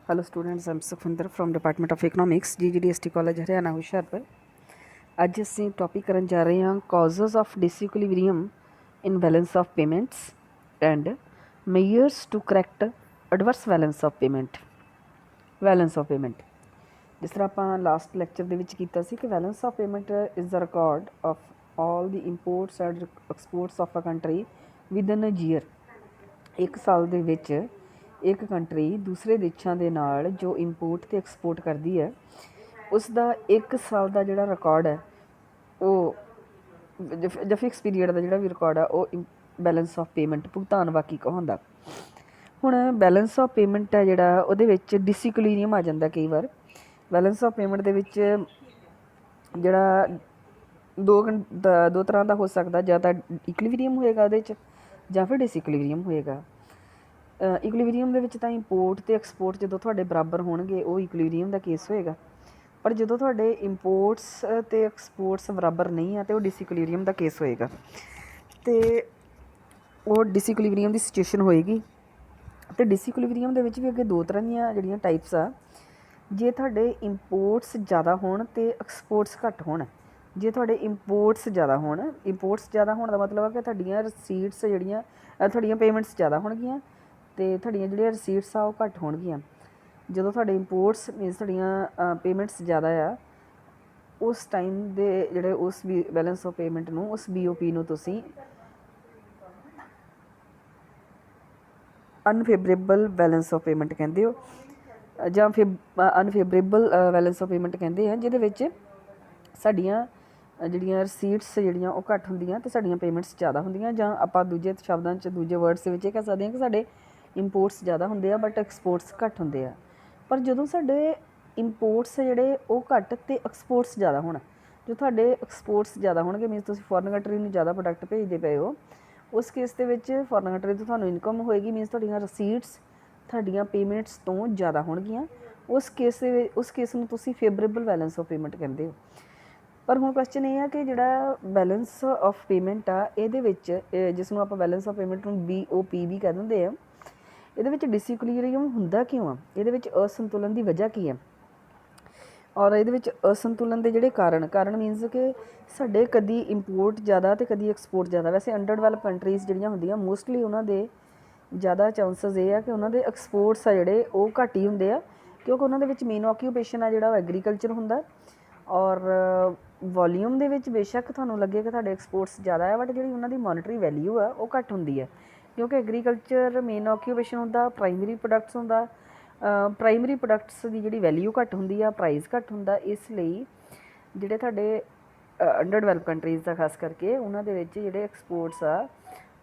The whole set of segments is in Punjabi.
Hello students, am Sukhwinder from department of economics GGDST college Haryana Hoshiarpur. ਅੱਜ ਅਸੀਂ ਟੌਪਿਕ ਕਰਨ ਜਾ ਰਹੇ ਹਾਂ causes of disequilibrium in balance of payments and measures to correct adverse balance of payment. ਜਿਸ ਤਰ੍ਹਾਂ ਆਪਾਂ ਲਾਸਟ ਲੈਕਚਰ ਦੇ ਵਿੱਚ ਕੀਤਾ ਸੀ ਕਿ balance of payment is the record of all the imports and exports of a country within a year. ਇੱਕ ਸਾਲ ਦੇ ਵਿੱਚ ਇੱਕ ਕੰਟਰੀ ਦੂਸਰੇ ਦੇਸ਼ਾਂ ਦੇ ਨਾਲ ਜੋ ਇੰਪੋਰਟ ਅਤੇ ਐਕਸਪੋਰਟ ਕਰਦੀ ਹੈ ਉਸ ਦਾ ਇੱਕ ਸਾਲ ਦਾ ਜਿਹੜਾ ਰਿਕਾਰਡ ਹੈ ਉਹ ਜਾਂ ਫਿਕਸ ਪੀਰੀਅਡ ਦਾ ਜਿਹੜਾ ਵੀ ਰਿਕਾਰਡ ਆ ਉਹ ਬੈਲੈਂਸ ਆਫ ਪੇਮੈਂਟ ਭੁਗਤਾਨ ਬਾਕੀ ਕਹਾਉਂਦਾ। ਹੁਣ ਬੈਲੈਂਸ ਆਫ ਪੇਮੈਂਟ ਹੈ ਜਿਹੜਾ ਉਹਦੇ ਵਿੱਚ ਡਿਸਇਕੁਇਲਿਬਰੀਅਮ ਆ ਜਾਂਦਾ ਕਈ ਵਾਰ। ਬੈਲੈਂਸ ਆਫ ਪੇਮੈਂਟ ਦੇ ਵਿੱਚ ਜਿਹੜਾ ਦੋ ਤਰ੍ਹਾਂ ਦਾ ਹੋ ਸਕਦਾ, ਜਾਂ ਤਾਂ ਇਕੁਇਲਿਬਰੀਅਮ ਹੋਏਗਾ ਉਹਦੇ 'ਚ ਜਾਂ ਫਿਰ ਡਿਸਇਕੁਇਲਿਬਰੀਅਮ ਹੋਏਗਾ। ਇਕੁਇਲਿਬਰੀਅਮ ਦੇ ਵਿੱਚ ਤਾਂ ਇੰਪੋਰਟ ਅਤੇ ਐਕਸਪੋਰਟ ਜਦੋਂ ਤੁਹਾਡੇ ਬਰਾਬਰ ਹੋਣਗੇ ਉਹ ਇਕੁਇਲਿਬਰੀਅਮ ਦਾ ਕੇਸ ਹੋਏਗਾ, ਪਰ ਜਦੋਂ ਤੁਹਾਡੇ ਇੰਪੋਰਟਸ ਅਤੇ ਐਕਸਪੋਰਟਸ ਬਰਾਬਰ ਨਹੀਂ ਆ ਤਾਂ ਉਹ ਡਿਸਇਕੁਇਲਿਬਰੀਅਮ ਦਾ ਕੇਸ ਹੋਏਗਾ। ਅਤੇ ਉਹ ਡਿਸਇਕੁਇਲਿਬਰੀਅਮ ਦੀ ਸਿਚੁਏਸ਼ਨ ਹੋਏਗੀ। ਅਤੇ ਡਿਸਇਕੁਇਲਿਬਰੀਅਮ ਦੇ ਵਿੱਚ ਵੀ ਅੱਗੇ ਦੋ ਤਰ੍ਹਾਂ ਦੀਆਂ ਜਿਹੜੀਆਂ ਟਾਈਪਸ ਆ, ਜੇ ਤੁਹਾਡੇ ਇੰਪੋਰਟਸ ਜ਼ਿਆਦਾ ਹੋਣ ਅਤੇ ਐਕਸਪੋਰਟਸ ਘੱਟ ਹੋਣ। ਜੇ ਤੁਹਾਡੇ ਇੰਪੋਰਟਸ ਜ਼ਿਆਦਾ ਹੋਣ ਦਾ ਮਤਲਬ ਹੈ ਕਿ ਤੁਹਾਡੀਆਂ ਰਸੀਟਸ ਜਿਹੜੀਆਂ ਤੁਹਾਡੀਆਂ ਪੇਮੈਂਟਸ ਜ਼ਿਆਦਾ ਹੋਣਗੀਆਂ ਅਤੇ ਤੁਹਾਡੀਆਂ ਜਿਹੜੀਆਂ ਰਸੀਟਸ ਆ ਉਹ ਘੱਟ ਹੋਣਗੀਆਂ। ਜਦੋਂ ਤੁਹਾਡੇ ਇੰਪੋਰਟਸ ਮੀਨਸ ਤੁਹਾਡੀਆਂ ਪੇਮੈਂਟਸ ਜ਼ਿਆਦਾ ਆ, ਉਸ ਟਾਈਮ ਦੇ ਜਿਹੜੇ ਉਸ ਬੈਲੈਂਸ ਆਫ ਪੇਮੈਂਟ ਨੂੰ, ਉਸ BOP ਨੂੰ ਤੁਸੀਂ ਅਨਫੇਵਰੇਬਲ ਬੈਲੈਂਸ ਆਫ ਪੇਮੈਂਟ ਕਹਿੰਦੇ ਹੋ, ਜਾਂ ਫਿਰ ਅਨਫੇਵਰੇਬਲ ਬੈਲੈਂਸ ਆਫ ਪੇਮੈਂਟ ਕਹਿੰਦੇ ਆ, ਜਿਹਦੇ ਵਿੱਚ ਸਾਡੀਆਂ ਜਿਹੜੀਆਂ ਰਸੀਟਸ ਜਿਹੜੀਆਂ ਉਹ ਘੱਟ ਹੁੰਦੀਆਂ ਅਤੇ ਸਾਡੀਆਂ ਪੇਮੈਂਟਸ ਜ਼ਿਆਦਾ ਹੁੰਦੀਆਂ। ਜਾਂ ਆਪਾਂ ਦੂਜੇ ਸ਼ਬਦਾਂ 'ਚ ਦੂਜੇ ਵਰਡਸ ਦੇ ਵਿੱਚ ਇਹ ਕਹਿ ਸਕਦੇ ਹਾਂ ਕਿ ਸਾਡੇ ਇੰਪੋਰਟਸ ਜ਼ਿਆਦਾ ਹੁੰਦੇ ਆ ਬਟ ਐਕਸਪੋਰਟਸ ਘੱਟ ਹੁੰਦੇ ਆ। ਪਰ ਜਦੋਂ ਸਾਡੇ ਇੰਪੋਰਟਸ ਜਿਹੜੇ ਉਹ ਘੱਟ ਅਤੇ ਐਕਸਪੋਰਟਸ ਜ਼ਿਆਦਾ ਹੋਣ, ਜੋ ਤੁਹਾਡੇ ਐਕਸਪੋਰਟਸ ਜ਼ਿਆਦਾ ਹੋਣਗੇ ਮੀਨਸ ਤੁਸੀਂ ਫੋਰਨ ਕੰਟਰੀ ਨੂੰ ਜ਼ਿਆਦਾ ਪ੍ਰੋਡਕਟ ਭੇਜਦੇ ਪਏ ਹੋ, ਉਸ ਕੇਸ ਦੇ ਵਿੱਚ ਫੋਰਨ ਕੰਟਰੀ ਤੋਂ ਤੁਹਾਨੂੰ ਇਨਕਮ ਹੋਏਗੀ, ਮੀਨਸ ਤੁਹਾਡੀਆਂ ਰਸੀਟਸ ਤੁਹਾਡੀਆਂ ਪੇਮੈਂਟਸ ਤੋਂ ਜ਼ਿਆਦਾ ਹੋਣਗੀਆਂ। ਉਸ ਕੇਸ ਨੂੰ ਤੁਸੀਂ ਫੇਵਰੇਬਲ ਬੈਲੈਂਸ ਆਫ ਪੇਮੈਂਟ ਕਹਿੰਦੇ ਹੋ। ਪਰ ਹੁਣ ਕੁਐਸਚਨ ਇਹ ਆ ਕਿ ਜਿਹੜਾ ਬੈਲੈਂਸ ਆਫ ਪੇਮੈਂਟ ਆ ਇਹਦੇ ਵਿੱਚ, ਜਿਸ ਨੂੰ ਆਪਾਂ ਬੈਲੈਂਸ ਆਫ ਪੇਮੈਂਟ ਨੂੰ BOP ਵੀ ਕਹਿ ਦਿੰਦੇ ਆ, ਇਹਦੇ ਵਿੱਚ ਡਿਸਇਕੁਇਲਿਬਰੀਅਮ ਹੁੰਦਾ ਕਿਉਂ ਆ? ਇਹਦੇ ਵਿੱਚ ਅਸੰਤੁਲਨ ਦੀ ਵਜ੍ਹਾ ਕੀ ਹੈ? ਔਰ ਇਹਦੇ ਵਿੱਚ ਅਸੰਤੁਲਨ ਦੇ ਜਿਹੜੇ ਕਾਰਨ ਮੀਨਸ ਕਿ ਸਾਡੇ ਕਦੀ ਇੰਪੋਰਟ ਜ਼ਿਆਦਾ ਅਤੇ ਕਦੀ ਐਕਸਪੋਰਟ ਜ਼ਿਆਦਾ। ਵੈਸੇ ਅੰਡਰ ਡਿਵੈਲਪ ਕੰਟਰੀਜ਼ ਜਿਹੜੀਆਂ ਹੁੰਦੀਆਂ ਮੋਸਟਲੀ ਉਹਨਾਂ ਦੇ ਜ਼ਿਆਦਾ ਚਾਂਸਸ ਇਹ ਆ ਕਿ ਉਹਨਾਂ ਦੇ ਐਕਸਪੋਰਟਸ ਆ ਜਿਹੜੇ ਉਹ ਘੱਟ ਹੀ ਹੁੰਦੇ ਆ, ਕਿਉਂਕਿ ਉਹਨਾਂ ਦੇ ਵਿੱਚ ਮੇਨ ਆਕਿਊਪੇਸ਼ਨ ਆ ਜਿਹੜਾ ਉਹ ਐਗਰੀਕਲਚਰ ਹੁੰਦਾ। ਔਰ ਵੋਲੀਅਮ ਦੇ ਵਿੱਚ ਬੇਸ਼ੱਕ ਤੁਹਾਨੂੰ ਲੱਗੇ ਕਿ ਤੁਹਾਡੇ ਐਕਸਪੋਰਟਸ ਜ਼ਿਆਦਾ ਹੈ, ਬਟ ਜਿਹੜੀ ਉਹਨਾਂ ਦੀ ਮੋਨੀਟਰੀ ਵੈਲਿਊ ਆ ਉਹ ਘੱਟ ਹੁੰਦੀ ਹੈ, ਕਿਉਂਕਿ ਐਗਰੀਕਲਚਰ ਮੇਨ ਆਕਿਊਪੇਸ਼ਨ ਹੁੰਦਾ, ਪ੍ਰਾਇਮਰੀ ਪ੍ਰੋਡਕਟਸ ਹੁੰਦਾ। ਪ੍ਰਾਇਮਰੀ ਪ੍ਰੋਡਕਟਸ ਦੀ ਜਿਹੜੀ ਵੈਲਿਊ ਘੱਟ ਹੁੰਦੀ ਆ, ਪ੍ਰਾਈਸ ਘੱਟ ਹੁੰਦਾ। ਇਸ ਲਈ ਜਿਹੜੇ ਤੁਹਾਡੇ ਅੰਡਰ ਡਿਵੈਲਪ ਕੰਟਰੀਜ਼ ਦਾ ਖਾਸ ਕਰਕੇ ਉਹਨਾਂ ਦੇ ਵਿੱਚ ਜਿਹੜੇ ਐਕਸਪੋਰਟਸ ਆ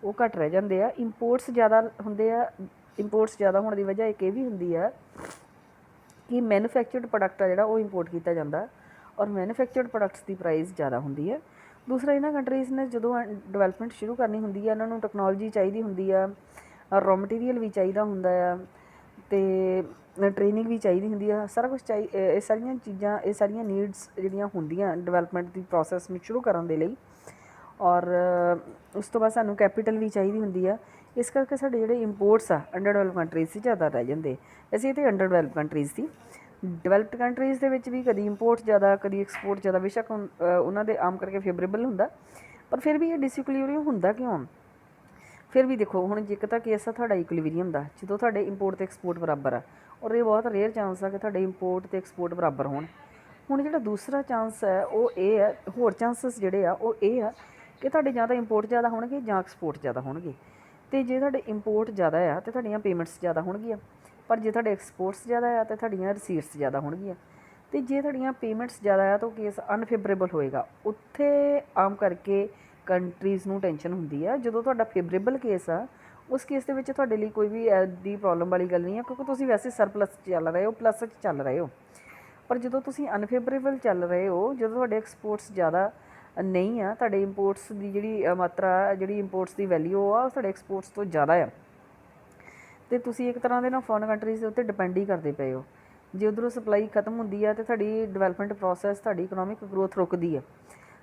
ਉਹ ਘੱਟ ਰਹਿ ਜਾਂਦੇ ਆ, ਇੰਪੋਰਟਸ ਜ਼ਿਆਦਾ ਹੁੰਦੇ ਆ। ਇੰਪੋਰਟਸ ਜ਼ਿਆਦਾ ਹੋਣ ਦੀ ਵਜ੍ਹਾ ਇੱਕ ਇਹ ਵੀ ਹੁੰਦੀ ਆ ਕਿ ਮੈਨੂਫੈਕਚਰਡ ਪ੍ਰੋਡਕਟ ਆ ਜਿਹੜਾ ਉਹ ਇੰਪੋਰਟ ਕੀਤਾ ਜਾਂਦਾ, ਔਰ ਮੈਨੂਫੈਕਚਰਡ ਪ੍ਰੋਡਕਟਸ ਦੀ ਪ੍ਰਾਈਸ ਜ਼ਿਆਦਾ ਹੁੰਦੀ ਹੈ। ਦੂਸਰਾ, ਇਹਨਾਂ ਕੰਟਰੀਜ਼ ਨੇ ਜਦੋਂ ਡਿਵੈਲਪਮੈਂਟ ਸ਼ੁਰੂ ਕਰਨੀ ਹੁੰਦੀ ਆ, ਇਹਨਾਂ ਨੂੰ ਟੈਕਨੋਲੋਜੀ ਚਾਹੀਦੀ ਹੁੰਦੀ ਆ, ਰॉ ਮਟੀਰੀਅਲ ਵੀ ਚਾਹੀਦਾ ਹੁੰਦਾ ਆ, ਅਤੇ ਟ੍ਰੇਨਿੰਗ ਵੀ ਚਾਹੀਦੀ ਹੁੰਦੀ ਆ। ਸਾਰਾ ਕੁਛ ਇਹ ਸਾਰੀਆਂ ਚੀਜ਼ਾਂ, ਇਹ ਸਾਰੀਆਂ ਨੀਡਸ ਜਿਹੜੀਆਂ ਹੁੰਦੀਆਂ ਡਿਵੈਲਪਮੈਂਟ ਦੀ ਪ੍ਰੋਸੈਸ ਨੂੰ ਸ਼ੁਰੂ ਕਰਨ ਦੇ ਲਈ। ਔਰ ਉਸ ਤੋਂ ਬਾਅਦ ਸਾਨੂੰ ਕੈਪੀਟਲ ਵੀ ਚਾਹੀਦੀ ਹੁੰਦੀ ਆ। ਇਸ ਕਰਕੇ ਸਾਡੇ ਜਿਹੜੇ ਇੰਪੋਰਟਸ ਆ ਅੰਡਰ ਡਿਵੈਲਪ ਕੰਟਰੀਜ਼ 'ਚ ਜ਼ਿਆਦਾ ਰਹਿ ਜਾਂਦੇ। ਅਸੀਂ ਇਹ ਤਾਂ ਅੰਡਰ ਡਿਵੈਲਪ ਕੰਟਰੀਜ਼ ਦੀ। ਡਿਵੈਲਪਡ ਕੰਟਰੀਜ਼ ਦੇ ਵਿੱਚ ਵੀ ਕਦੀ ਇੰਪੋਰਟ ਜ਼ਿਆਦਾ ਕਦੀ ਐਕਸਪੋਰਟ ਜ਼ਿਆਦਾ, ਬੇਸ਼ੱਕ ਉਹਨਾਂ ਦੇ ਆਮ ਕਰਕੇ ਫੇਵਰੇਬਲ ਹੁੰਦਾ, ਪਰ ਫਿਰ ਵੀ ਇਹ ਡਿਸਇਕੁਇਲਿਬਰੀਅਮ ਹੁੰਦਾ ਕਿਉਂ? ਫਿਰ ਵੀ ਦੇਖੋ, ਹੁਣ ਇੱਕ ਤਾਂ ਕੇਸ ਆ ਤੁਹਾਡਾ ਇਕੁਇਲਿਬਰੀਅਮ ਦਾ, ਜਦੋਂ ਤੁਹਾਡੇ ਇੰਪੋਰਟ ਅਤੇ ਐਕਸਪੋਰਟ ਬਰਾਬਰ ਆ, ਔਰ ਇਹ ਬਹੁਤ ਰੇਅਰ ਚਾਂਸ ਆ ਕਿ ਤੁਹਾਡੇ ਇੰਪੋਰਟ ਅਤੇ ਐਕਸਪੋਰਟ ਬਰਾਬਰ ਹੋਣ। ਹੁਣ ਜਿਹੜਾ ਦੂਸਰਾ ਚਾਂਸ ਹੈ ਉਹ ਇਹ ਹੈ, ਹੋਰ ਚਾਂਸਸ ਜਿਹੜੇ ਆ ਉਹ ਇਹ ਆ ਕਿ ਤੁਹਾਡੇ ਜਾਂ ਤਾਂ ਇੰਪੋਰਟ ਜ਼ਿਆਦਾ ਹੋਣਗੇ ਜਾਂ ਐਕਸਪੋਰਟ ਜ਼ਿਆਦਾ ਹੋਣਗੇ। ਅਤੇ ਜੇ ਤੁਹਾਡੇ ਇੰਪੋਰਟ ਜ਼ਿਆਦਾ ਆ ਤਾਂ ਤੁਹਾਡੀਆਂ ਪੇਮੈਂਟਸ ਜ਼ਿਆਦਾ ਹੋਣਗੀਆਂ, ਪਰ ਜੇ ਤੁਹਾਡੇ ਐਕਸਪੋਰਟਸ ਜ਼ਿਆਦਾ ਆ ਤਾਂ ਤੁਹਾਡੀਆਂ ਰਸੀਟਸ ਜ਼ਿਆਦਾ ਹੋਣਗੀਆਂ। ਅਤੇ ਜੇ ਤੁਹਾਡੀਆਂ ਪੇਮੈਂਟਸ ਜ਼ਿਆਦਾ ਆ ਤਾਂ ਉਹ ਕੇਸ ਅਨਫੇਵਰੇਬਲ ਹੋਏਗਾ। ਉੱਥੇ ਆਮ ਕਰਕੇ ਕੰਟਰੀਜ਼ ਨੂੰ ਟੈਨਸ਼ਨ ਹੁੰਦੀ ਆ। ਜਦੋਂ ਤੁਹਾਡਾ ਫੇਵਰੇਬਲ ਕੇਸ ਆ, ਉਸ ਕੇਸ ਦੇ ਵਿੱਚ ਤੁਹਾਡੇ ਲਈ ਕੋਈ ਵੀ ਦੀ ਪ੍ਰੋਬਲਮ ਵਾਲੀ ਗੱਲ ਨਹੀਂ ਆ, ਕਿਉਂਕਿ ਤੁਸੀਂ ਵੈਸੇ ਸਰਪਲਸ 'ਚ ਚੱਲ ਰਹੇ ਹੋ, ਪਲੱਸ 'ਚ ਚੱਲ ਰਹੇ ਹੋ। ਪਰ ਜਦੋਂ ਤੁਸੀਂ ਅਨਫੇਵਰੇਬਲ ਚੱਲ ਰਹੇ ਹੋ, ਜਦੋਂ ਤੁਹਾਡੇ ਐਕਸਪੋਰਟਸ ਜ਼ਿਆਦਾ ਨਹੀਂ ਆ, ਤੁਹਾਡੇ ਇੰਪੋਰਟਸ ਦੀ ਜਿਹੜੀ ਮਾਤਰਾ, ਜਿਹੜੀ ਇੰਪੋਰਟਸ ਦੀ ਵੈਲਿਊ ਆ ਉਹ ਤੁਹਾਡੇ ਐਕਸਪੋਰਟਸ ਤੋਂ ਜ਼ਿਆਦਾ ਆ, ਅਤੇ ਤੁਸੀਂ ਇੱਕ ਤਰ੍ਹਾਂ ਦੇ ਨਾਲ ਫੋਰਨ ਕੰਟਰੀਜ਼ ਦੇ ਉੱਤੇ ਡਿਪੈਂਡ ਹੀ ਕਰਦੇ ਪਏ ਹੋ। ਜੇ ਉੱਧਰੋਂ ਸਪਲਾਈ ਖਤਮ ਹੁੰਦੀ ਆ ਤਾਂ ਤੁਹਾਡੀ ਡਿਵੈਲਪਮੈਂਟ ਪ੍ਰੋਸੈਸ, ਤੁਹਾਡੀ ਇਕਨੋਮਿਕ ਗਰੋਥ ਰੁਕਦੀ ਹੈ।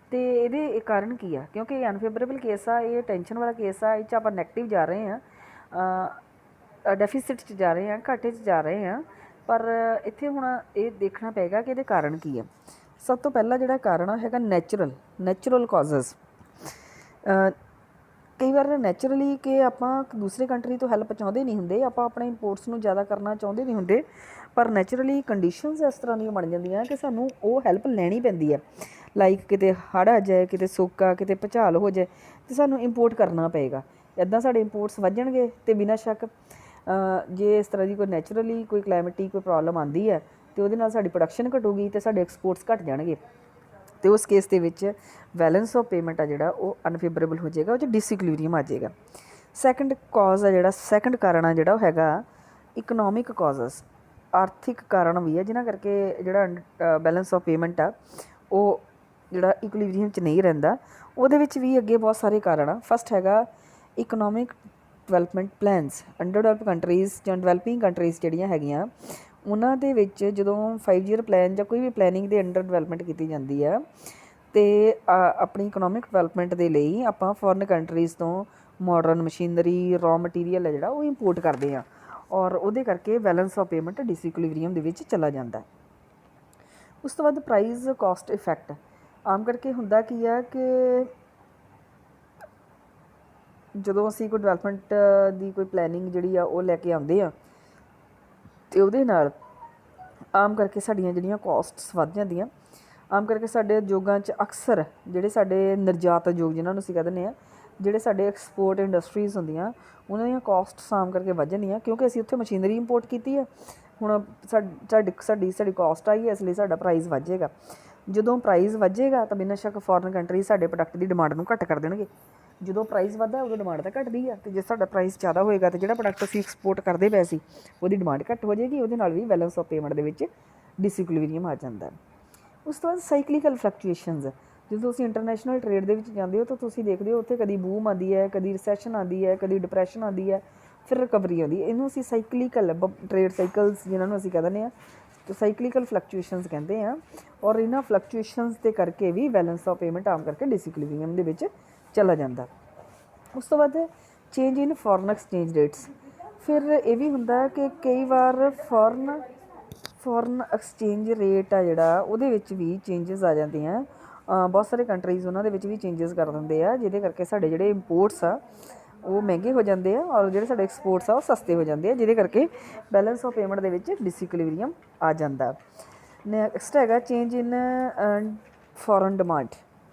ਅਤੇ ਇਹਦੇ ਕਾਰਨ ਕੀ ਆ? ਕਿਉਂਕਿ ਇਹ ਅਨਫੇਵਰੇਬਲ ਕੇਸ ਆ, ਇਹ ਟੈਨਸ਼ਨ ਵਾਲਾ ਕੇਸ ਆ, ਇਹ 'ਚ ਆਪਾਂ ਨੈਗੇਟਿਵ ਜਾ ਰਹੇ ਹਾਂ, ਡੈਫੀਸਿਟ 'ਚ ਜਾ ਰਹੇ ਹਾਂ, ਘਾਟੇ 'ਚ ਜਾ ਰਹੇ ਹਾਂ। ਪਰ ਇੱਥੇ ਹੁਣ ਇਹ ਦੇਖਣਾ ਪਏਗਾ ਕਿ ਇਹਦੇ ਕਾਰਨ ਕੀ ਹੈ। ਸਭ ਤੋਂ ਪਹਿਲਾ ਜਿਹੜਾ ਕਾਰਨ ਹੈਗਾ ਨੈਚੁਰਲ ਕਾਜ਼ਸ। ਕਈ ਵਾਰ ਨੈਚੁਰਲੀ ਕਿ ਆਪਾਂ ਦੂਸਰੇ ਕੰਟਰੀ ਤੋਂ ਹੈਲਪ ਚਾਹੁੰਦੇ ਨਹੀਂ ਹੁੰਦੇ, ਆਪਾਂ ਆਪਣੇ ਇੰਪੋਰਟਸ ਨੂੰ ਜ਼ਿਆਦਾ ਕਰਨਾ ਚਾਹੁੰਦੇ ਨਹੀਂ ਹੁੰਦੇ, ਪਰ ਨੈਚੁਰਲੀ ਕੰਡੀਸ਼ਨਸ ਇਸ ਤਰ੍ਹਾਂ ਦੀਆਂ ਬਣ ਜਾਂਦੀਆਂ ਕਿ ਸਾਨੂੰ ਉਹ ਹੈਲਪ ਲੈਣੀ ਪੈਂਦੀ ਹੈ। ਲਾਈਕ ਕਿਤੇ ਹੜ੍ਹ ਆ ਜਾਏ, ਕਿਤੇ ਸੋਕਾ, ਕਿਤੇ ਭੁਚਾਲ ਹੋ ਜਾਏ, ਅਤੇ ਸਾਨੂੰ ਇੰਪੋਰਟ ਕਰਨਾ ਪਏਗਾ। ਇੱਦਾਂ ਸਾਡੇ ਇੰਪੋਰਟਸ ਵੱਧਣਗੇ ਅਤੇ ਬਿਨਾਂ ਸ਼ੱਕ ਜੇ ਇਸ ਤਰ੍ਹਾਂ ਦੀ ਕੋਈ ਨੈਚੁਰਲੀ ਕੋਈ ਕਲਾਈਮੇਟੀ ਕੋਈ ਪ੍ਰੋਬਲਮ ਆਉਂਦੀ ਹੈ ਅਤੇ ਉਹਦੇ ਨਾਲ ਸਾਡੀ ਪ੍ਰੋਡਕਸ਼ਨ ਘਟੂਗੀ ਅਤੇ ਸਾਡੇ ਐਕਸਪੋਰਟਸ ਘੱਟ ਜਾਣਗੇ, ਅਤੇ ਉਸ ਕੇਸ ਦੇ ਵਿੱਚ ਬੈਲੈਂਸ ਆਫ ਪੇਮੈਂਟ ਆ ਜਿਹੜਾ ਉਹ ਅਨਫੇਵਰੇਬਲ ਹੋ ਜਾਏਗਾ, ਉਹ 'ਚ ਡਿਸਇਕੁਇਲੀਬਰੀਅਮ ਆ ਜਾਏਗਾ। ਸੈਕੰਡ ਕਾਜ਼ ਆ ਜਿਹੜਾ, ਸੈਕੰਡ ਕਾਰਨ ਆ ਜਿਹੜਾ ਉਹ ਹੈਗਾ ਇਕਨੋਮਿਕ ਕਾਜ਼ਸ। ਆਰਥਿਕ ਕਾਰਨ ਵੀ ਹੈ ਜਿਨ੍ਹਾਂ ਕਰਕੇ ਜਿਹੜਾ ਬੈਲੈਂਸ ਆਫ ਪੇਮੈਂਟ ਆ ਉਹ ਜਿਹੜਾ ਇਕੁਇਲੀਬਰੀਅਮ 'ਚ ਨਹੀਂ ਰਹਿੰਦਾ। ਉਹਦੇ ਵਿੱਚ ਵੀ ਅੱਗੇ ਬਹੁਤ ਸਾਰੇ ਕਾਰਨ ਆ। ਫਸਟ ਹੈਗਾ economic development plans. Under develop countries ਜਾਂ ਡਿਵੈਲਪਿੰਗ ਕੰਟਰੀਜ਼ ਜਿਹੜੀਆਂ ਹੈਗੀਆਂ, ਉਹਨਾਂ ਦੇ ਵਿੱਚ ਜਦੋਂ 5 ਈਅਰ ਪਲੈਨ ਜਾਂ ਕੋਈ ਵੀ ਪਲੈਨਿੰਗ ਦੇ ਅੰਡਰ ਡਿਵੈਲਪਮੈਂਟ ਕੀਤੀ ਜਾਂਦੀ ਆ, ਅਤੇ ਆਪਣੀ ਇਕਨੋਮਿਕ ਡਿਵੈਲਪਮੈਂਟ ਦੇ ਲਈ ਆਪਾਂ ਫੋਰਨ ਕੰਟਰੀਜ਼ ਤੋਂ ਮਾਡਰਨ ਮਸ਼ੀਨਰੀ, ਰॉ ਮਟੀਰੀਅਲ ਹੈ ਜਿਹੜਾ ਉਹ ਇੰਪੋਰਟ ਕਰਦੇ ਹਾਂ, ਔਰ ਉਹਦੇ ਕਰਕੇ ਬੈਲੈਂਸ ਆਫ ਪੇਮੈਂਟ ਡਿਸਇਕੁਇਲੀਬਰੀਅਮ ਦੇ ਵਿੱਚ ਚਲਾ ਜਾਂਦਾ। ਉਸ ਤੋਂ ਬਾਅਦ ਪ੍ਰਾਈਸ ਕਾਸਟ ਇਫੈਕਟ। ਆਮ ਕਰਕੇ ਹੁੰਦਾ ਕੀ ਆ ਕਿ ਜਦੋਂ ਅਸੀਂ ਕੋਈ ਡਿਵੈਲਪਮੈਂਟ ਦੀ ਕੋਈ ਪਲੈਨਿੰਗ ਜਿਹੜੀ ਆ ਉਹ ਲੈ ਕੇ ਆਉਂਦੇ ਆ, ਅਤੇ ਉਹਦੇ ਨਾਲ ਆਮ ਕਰਕੇ ਸਾਡੀਆਂ ਜਿਹੜੀਆਂ ਕਾਸਟਸ ਵੱਧ ਜਾਂਦੀਆਂ। ਆਮ ਕਰਕੇ ਸਾਡੇ ਉਦਯੋਗਾਂ 'ਚ ਅਕਸਰ ਜਿਹੜੇ ਸਾਡੇ ਨਿਰਯਾਤ ਉਦਯੋਗ ਜਿਹਨਾਂ ਨੂੰ ਅਸੀਂ ਕਹਿ ਦਿੰਦੇ ਹਾਂ, ਜਿਹੜੇ ਸਾਡੇ ਐਕਸਪੋਰਟ ਇੰਡਸਟਰੀਜ਼ ਹੁੰਦੀਆਂ, ਉਹਨਾਂ ਦੀਆਂ ਕਾਸਟਸ ਆਮ ਕਰਕੇ ਵੱਧ ਜਾਂਦੀਆਂ ਕਿਉਂਕਿ ਅਸੀਂ ਉੱਥੇ ਮਸ਼ੀਨਰੀ ਇੰਪੋਰਟ ਕੀਤੀ ਹੈ। ਹੁਣ ਸਾਡੀ ਕਾਸਟ ਆਈ ਹੈ, ਇਸ ਲਈ ਸਾਡਾ ਪ੍ਰਾਈਸ ਵੱਧ ਜਾਏਗਾ। ਜਦੋਂ ਪ੍ਰਾਈਸ ਵੱਧੇਗਾ ਤਾਂ ਬਿਨਾਂ ਸ਼ੱਕ ਫੋਰਨ ਕੰਟਰੀ ਸਾਡੇ ਪ੍ਰੋਡਕਟ ਦੀ ਡਿਮਾਂਡ ਨੂੰ ਘੱਟ ਕਰ ਦੇਣਗੇ। ਜਦੋਂ ਪ੍ਰਾਈਸ ਵੱਧਦਾ ਉਦੋਂ ਡਿਮਾਂਡ ਤਾਂ ਘਟਦੀ ਆ, ਅਤੇ ਜੇ ਸਾਡਾ ਪ੍ਰਾਈਸ ਜ਼ਿਆਦਾ ਹੋਏਗਾ ਤਾਂ ਜਿਹੜਾ ਪ੍ਰੋਡਕਟ ਅਸੀਂ ਐਕਸਪੋਰਟ ਕਰਦੇ ਪਏ ਸੀ ਉਹਦੀ ਡਿਮਾਂਡ ਘੱਟ ਹੋ ਜਾਏਗੀ। ਉਹਦੇ ਨਾਲ ਵੀ ਬੈਲੈਂਸ ਆਫ ਪੇਮੈਂਟ ਦੇ ਵਿੱਚ ਡਿਸਇਕੁਇਲੀਬਰੀਅਮ ਆ ਜਾਂਦਾ। ਉਸ ਤੋਂ ਬਾਅਦ ਸਾਈਕਲੀਕਲ ਫਲਕਚੁਏਸ਼ਨਸ। ਜਦੋਂ ਤੁਸੀਂ ਇੰਟਰਨੈਸ਼ਨਲ ਟ੍ਰੇਡ ਦੇ ਵਿੱਚ ਜਾਂਦੇ ਹੋ ਤਾਂ ਤੁਸੀਂ ਦੇਖਦੇ ਹੋ ਉੱਥੇ ਕਦੀ ਬੂਮ ਆਉਂਦੀ ਹੈ, ਕਦੀ ਰਿਸੈਸ਼ਨ ਆਉਂਦੀ ਹੈ, ਕਦੀ ਡਿਪਰੈਸ਼ਨ ਆਉਂਦੀ ਹੈ, ਫਿਰ ਰਿਕਵਰੀ ਆਉਂਦੀ ਹੈ। ਇਹਨੂੰ ਅਸੀਂ ਸਾਈਕਲੀਕਲ ਟ੍ਰੇਡ ਸਾਈਕਲਸ ਜਿਹਨਾਂ ਨੂੰ ਅਸੀਂ ਕਹਿ ਦਿੰਦੇ ਹਾਂ, ਤਾਂ ਸਾਈਕਲੀਕਲ ਫਲਕਚੁਏਸ਼ਨਸ ਕਹਿੰਦੇ ਹਾਂ। ਔਰ ਇਹਨਾਂ ਫਲਕਚੁਏਸ਼ਨਸ ਦੇ ਕਰਕੇ ਵੀ ਬੈਲੈਂਸ ਆਫ ਪੇਮੈਂਟ ਆਮ ਕਰਕੇ ਡਿਸਇਕੁਇਲੀਬਰੀਅਮ ਦੇ ਵਿੱਚ ਚਲਾ ਜਾਂਦਾ। ਉਸ ਤੋਂ ਬਾਅਦ ਚੇਂਜ ਇਨ ਫੋਰਨ ਐਕਸਚੇਂਜ ਰੇਟਸ। ਫਿਰ ਇਹ ਵੀ ਹੁੰਦਾ ਕਿ ਕਈ ਵਾਰ ਫੋਰਨ ਐਕਸਚੇਂਜ ਰੇਟ ਆ ਜਿਹੜਾ ਉਹਦੇ ਵਿੱਚ ਵੀ ਚੇਂਜਸ ਆ ਜਾਂਦੀਆਂ। ਬਹੁਤ ਸਾਰੇ ਕੰਟਰੀਜ਼ ਉਹਨਾਂ ਦੇ ਵਿੱਚ ਵੀ ਚੇਂਜਸ ਕਰ ਦਿੰਦੇ ਆ, ਜਿਹਦੇ ਕਰਕੇ ਸਾਡੇ ਜਿਹੜੇ ਇੰਪੋਰਟਸ ਆ ਉਹ ਮਹਿੰਗੇ ਹੋ ਜਾਂਦੇ ਆ, ਔਰ ਜਿਹੜੇ ਸਾਡੇ ਐਕਸਪੋਰਟਸ ਆ ਉਹ ਸਸਤੇ ਹੋ ਜਾਂਦੇ ਆ, ਜਿਹਦੇ ਕਰਕੇ ਬੈਲੈਂਸ ਆਫ ਪੇਮੈਂਟ ਦੇ ਵਿੱਚ ਡਿਸਇਕੁਇਲੀਬਰੀਅਮ ਆ ਜਾਂਦਾ। ਨੈਕਸਟ ਹੈਗਾ ਚੇਂਜ ਇਨ ਫੋਰਨ ਡਿਮਾਂਡ।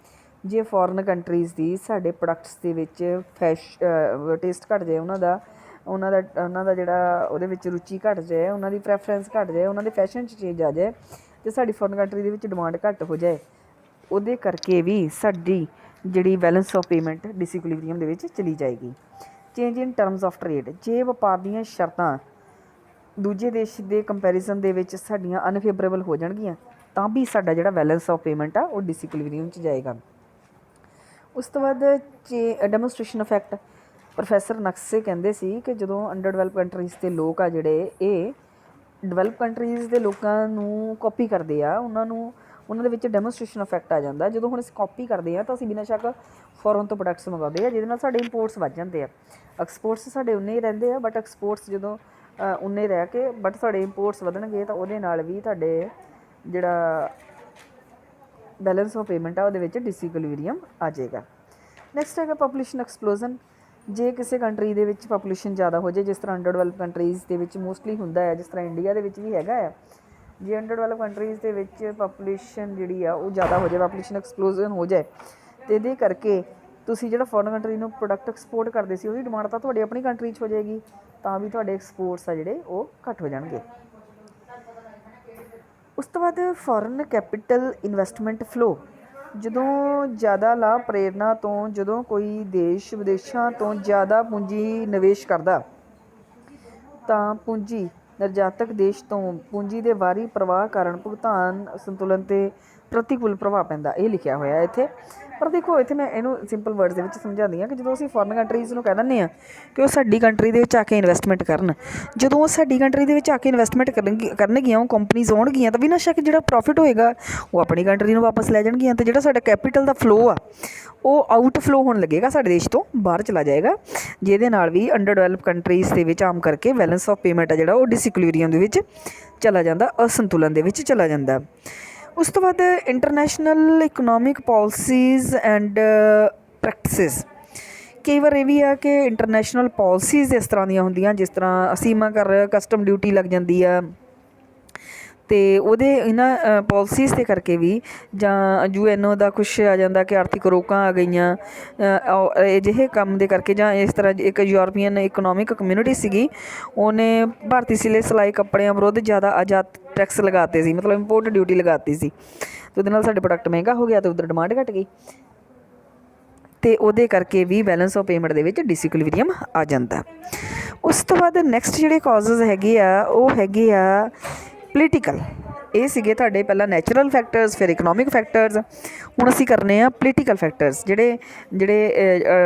ਜੇ ਫੋਰਨ ਕੰਟਰੀਜ਼ ਦੀ ਸਾਡੇ ਪ੍ਰੋਡਕਟਸ ਦੇ ਵਿੱਚ ਟੇਸਟ ਘੱਟ ਜਾਏ, ਉਹਨਾਂ ਦਾ ਜਿਹੜਾ ਉਹਦੇ ਵਿੱਚ ਰੁਚੀ ਘੱਟ ਜਾਏ, ਉਹਨਾਂ ਦੀ ਪ੍ਰੈਫਰੈਂਸ ਘੱਟ ਜਾਏ, ਉਹਨਾਂ ਦੇ ਫੈਸ਼ਨ 'ਚ ਚੇਂਜ ਆ ਜਾਏ, ਅਤੇ ਸਾਡੀ ਫੋਰਨ ਕੰਟਰੀ ਦੇ ਵਿੱਚ ਡਿਮਾਂਡ ਘੱਟ ਹੋ ਜਾਏ, ਉਹਦੇ ਕਰਕੇ ਵੀ ਸਾਡੀ ਜਿਹੜੀ ਬੈਲੈਂਸ ਆਫ ਪੇਮੈਂਟ ਡਿਸਇਕੁਇਲੀਬਰੀਅਮ ਦੇ ਵਿੱਚ ਚਲੀ ਜਾਏਗੀ। Change in terms of trade. ਜੇ ਵਪਾਰ ਦੀਆਂ ਸ਼ਰਤਾਂ ਦੂਜੇ ਦੇਸ਼ ਦੇ ਕੰਪੈਰੀਜ਼ਨ ਦੇ ਵਿੱਚ ਸਾਡੀਆਂ ਅਨਫੇਵਰੇਬਲ ਹੋ ਜਾਣਗੀਆਂ ਤਾਂ ਵੀ ਸਾਡਾ ਜਿਹੜਾ ਬੈਲੈਂਸ ਆਫ ਪੇਮੈਂਟ ਆ ਉਹ ਡਿਸਇਕੁਇਲੀਬਰੀਅਮ 'ਚ ਜਾਏਗਾ। ਉਸ ਤੋਂ ਬਾਅਦ ਡੈਮੋਸਟ੍ਰੇਸ਼ਨ ਇਫੈਕਟ। ਪ੍ਰੋਫੈਸਰ ਨਕਸੇ ਕਹਿੰਦੇ ਸੀ ਕਿ ਜਦੋਂ ਅੰਡਰ ਡਿਵੈਲਪ ਕੰਟਰੀਜ਼ ਦੇ ਲੋਕ ਆ ਜਿਹੜੇ, ਇਹ ਡਿਵੈਲਪ ਕੰਟਰੀਜ਼ ਦੇ ਲੋਕਾਂ ਨੂੰ ਕਾਪੀ ਕਰਦੇ ਆ, ਉਹਨਾਂ ਦੇ ਵਿੱਚ ਡੈਮੋਸਟ੍ਰੇਸ਼ਨ ਇਫੈਕਟ ਆ ਜਾਂਦਾ। ਜਦੋਂ ਹੁਣ ਅਸੀਂ ਕਾਪੀ ਕਰਦੇ ਹਾਂ ਤਾਂ ਅਸੀਂ ਬਿਨਾਂ ਸ਼ੱਕ ਫੋਰਨ ਤੋਂ ਪ੍ਰੋਡਕਟਸ ਮੰਗਵਾਉਂਦੇ ਆ, ਜਿਹਦੇ ਨਾਲ ਸਾਡੇ ਇੰਪੋਰਟਸ ਵੱਧ ਜਾਂਦੇ ਆ। ਐਕਸਪੋਰਟਸ ਸਾਡੇ ਉਨੇ ਹੀ ਰਹਿੰਦੇ ਆ, ਬਟ ਐਕਸਪੋਰਟਸ ਜਦੋਂ ਉਨੇ ਰਹਿ ਕੇ ਬਟ ਸਾਡੇ ਇੰਪੋਰਟਸ ਵਧਣਗੇ ਤਾਂ ਉਹਦੇ ਨਾਲ ਵੀ ਤੁਹਾਡੇ ਜਿਹੜਾ ਬੈਲੈਂਸ ਆਫ ਪੇਮੈਂਟ ਆ ਉਹਦੇ ਵਿੱਚ ਡਿਸਇਕੁਇਲੀਬਰੀਅਮ ਆ ਜਾਏਗਾ। ਨੈਕਸਟ ਹੈਗਾ ਪਾਪੂਲੇਸ਼ਨ ਐਕਸਪਲੋਜ਼ਨ। ਜੇ ਕਿਸੇ ਕੰਟਰੀ ਦੇ ਵਿੱਚ ਪਾਪੂਲੇਸ਼ਨ ਜ਼ਿਆਦਾ ਹੋ ਜਾਏ, ਜਿਸ ਤਰ੍ਹਾਂ ਅੰਡਰ ਡਿਵੈਲਪ ਕੰਟਰੀਜ਼ ਦੇ ਵਿੱਚ ਮੋਸਟਲੀ ਹੁੰਦਾ ਹੈ, ਜਿਸ ਤਰ੍ਹਾਂ ਇੰਡੀਆ ਦੇ ਵਿੱਚ ਵੀ ਹੈਗਾ ਆ, ਜੇ ਅੰਡਰ ਡਿਵੈਲਪ ਕੰਟਰੀਜ਼ ਦੇ ਵਿੱਚ ਪਾਪੂਲੇਸ਼ਨ ਜਿਹੜੀ ਆ ਉਹ ਜ਼ਿਆਦਾ ਹੋ ਜਾਏ, ਪਾਪੂਲੇਸ਼ਨ ਐਕਸਪਲੋਜ਼ਨ ਹੋ ਜਾਏ, ਅਤੇ ਇਹਦੇ ਕਰਕੇ ਤੁਸੀਂ ਜਿਹੜਾ ਫੋਰਨ ਕੰਟਰੀ ਨੂੰ ਪ੍ਰੋਡਕਟ ਐਕਸਪੋਰਟ ਕਰਦੇ ਸੀ ਉਹਦੀ ਡਿਮਾਂਡ ਤਾਂ ਤੁਹਾਡੀ ਆਪਣੀ ਕੰਟਰੀ 'ਚ ਹੋ ਜਾਏਗੀ, ਤਾਂ ਵੀ ਤੁਹਾਡੇ ਐਕਸਪੋਰਟਸ ਆ ਜਿਹੜੇ ਉਹ ਘੱਟ ਹੋ ਜਾਣਗੇ। ਉਸ ਤੋਂ ਬਾਅਦ ਫੋਰਨ ਕੈਪੀਟਲ ਇਨਵੈਸਟਮੈਂਟ ਫਲੋ। ਜਦੋਂ ਜ਼ਿਆਦਾ ਲਾਭ ਪ੍ਰੇਰਨਾ ਤੋਂ, ਜਦੋਂ ਕੋਈ ਦੇਸ਼ ਵਿਦੇਸ਼ਾਂ ਤੋਂ ਜ਼ਿਆਦਾ ਪੂੰਜੀ ਨਿਵੇਸ਼ ਕਰਦਾ ਤਾਂ ਪੂੰਜੀ ਨਿਰਯਾਤਕ ਦੇਸ਼ ਤੋਂ ਪੂੰਜੀ ਦੇ ਬਾਹਰੀ ਪ੍ਰਵਾਹ ਕਾਰਨ ਭੁਗਤਾਨ ਸੰਤੁਲਨ 'ਤੇ ਪ੍ਰਤੀਕੂਲ ਪ੍ਰਭਾਵ ਪੈਂਦਾ। ਇਹ ਲਿਖਿਆ ਹੋਇਆ ਇੱਥੇ। ਪਰ ਦੇਖੋ ਇੱਥੇ ਮੈਂ ਇਹਨੂੰ ਸਿੰਪਲ ਵਰਡਸ ਦੇ ਵਿੱਚ ਸਮਝਾਉਂਦੀ ਹਾਂ ਕਿ ਜਦੋਂ ਅਸੀਂ ਫੋਰਨ ਕੰਟਰੀਜ਼ ਨੂੰ ਕਹਿ ਦਿੰਦੇ ਹਾਂ ਕਿ ਉਹ ਸਾਡੀ ਕੰਟਰੀ ਦੇ ਵਿੱਚ ਆ ਕੇ ਇਨਵੈਸਟਮੈਂਟ ਕਰਨ, ਜਦੋਂ ਉਹ ਸਾਡੀ ਕੰਟਰੀ ਦੇ ਵਿੱਚ ਆ ਕੇ ਇਨਵੈਸਟਮੈਂਟ ਕਰਨਗੀਆਂ, ਉਹ ਕੰਪਨੀਜ਼ ਆਉਣਗੀਆਂ, ਤਾਂ ਬਿਨਾਂ ਸ਼ੱਕ ਜਿਹੜਾ ਪ੍ਰੋਫਿਟ ਹੋਏਗਾ ਉਹ ਆਪਣੀ ਕੰਟਰੀ ਨੂੰ ਵਾਪਸ ਲੈ ਜਾਣਗੀਆਂ, ਅਤੇ ਜਿਹੜਾ ਸਾਡਾ ਕੈਪੀਟਲ ਦਾ ਫਲੋ ਆ ਉਹ ਆਊਟਫਲੋ ਹੋਣ ਲੱਗੇਗਾ, ਸਾਡੇ ਦੇਸ਼ ਤੋਂ ਬਾਹਰ ਚਲਾ ਜਾਏਗਾ, ਜਿਹਦੇ ਨਾਲ ਵੀ ਅੰਡਰ ਡਿਵੈਲਪ ਕੰਟਰੀਜ਼ ਦੇ ਵਿੱਚ ਆਮ ਕਰਕੇ ਬੈਲੈਂਸ ਆਫ ਪੇਮੈਂਟ ਆ ਜਿਹੜਾ ਉਹ ਡਿਸਇਕੁਲਿਬਰੀਅਮ ਦੇ ਵਿੱਚ ਚਲਾ ਜਾਂਦਾ, ਅਸੰਤੁਲਨ ਦੇ ਵਿੱਚ ਚਲਾ ਜਾਂਦਾ। ਉਸ ਤੋਂ ਬਾਅਦ international economic policies and practices. ਕਈ ਵਾਰ ਇਹ ਵੀ ਆ ਕਿ ਇੰਟਰਨੈਸ਼ਨਲ ਪੋਲਿਸੀਜ਼ ਇਸ ਤਰ੍ਹਾਂ ਦੀਆਂ ਹੁੰਦੀਆਂ, ਜਿਸ ਤਰ੍ਹਾਂ ਸੀਮਾ ਕਰ ਕਸਟਮ ਡਿਊਟੀ ਲੱਗ ਜਾਂਦੀ ਆ, ਅਤੇ ਇਹਨਾਂ ਪੋਲਿਸੀਜ਼ ਦੇ ਕਰਕੇ ਵੀ, ਜਾਂ UN ਦਾ ਕੁਛ ਆ ਜਾਂਦਾ ਕਿ ਆਰਥਿਕ ਰੋਕਾਂ ਆ ਗਈਆਂ, ਅਜਿਹੇ ਕੰਮ ਦੇ ਕਰਕੇ, ਜਾਂ ਇਸ ਤਰ੍ਹਾਂ ਇੱਕ ਯੂਰਪੀਅਨ ਇਕਨੋਮਿਕ ਕਮਿਊਨਿਟੀ ਸੀਗੀ, ਉਹਨੇ ਭਾਰਤੀ ਸਿਲਾਈ ਕੱਪੜਿਆਂ ਵਿਰੁੱਧ ਜ਼ਿਆਦਾ ਆਜ਼ਾਦ ਟੈਕਸ ਲਗਾਤੇ ਸੀ, ਮਤਲਬ ਇੰਪੋਰਟ ਡਿਊਟੀ ਲਗਾਤੀ ਸੀ, ਅਤੇ ਉਹਦੇ ਨਾਲ ਸਾਡੇ ਪ੍ਰੋਡਕਟ ਮਹਿੰਗਾ ਹੋ ਗਿਆ ਅਤੇ ਉੱਧਰ ਡਿਮਾਂਡ ਘੱਟ ਗਈ, ਅਤੇ ਉਹਦੇ ਕਰਕੇ ਵੀ ਬੈਲੈਂਸ ਆਫ ਪੇਮੈਂਟ ਦੇ ਵਿੱਚ ਡਿਸਇਕੁਲਿਬਰੀਅਮ ਆ ਜਾਂਦਾ। ਉਸ ਤੋਂ ਬਾਅਦ ਨੈਕਸਟ ਜਿਹੜੇ ਕਾਜ਼ਜ਼ ਹੈਗੇ ਆ ਉਹ ਹੈਗੇ ਆ ਪੋਲੀਟੀਕਲ। ਇਹ ਸੀਗੇ ਤੁਹਾਡੇ ਪਹਿਲਾਂ ਨੈਚੁਰਲ ਫੈਕਟਰਸ, ਫਿਰ ਇਕਨੋਮਿਕ ਫੈਕਟਰਸ, ਹੁਣ ਅਸੀਂ ਕਰਨੇ ਆ ਪੋਲੀਟੀਕਲ ਫੈਕਟਰਸ, ਜਿਹੜੇ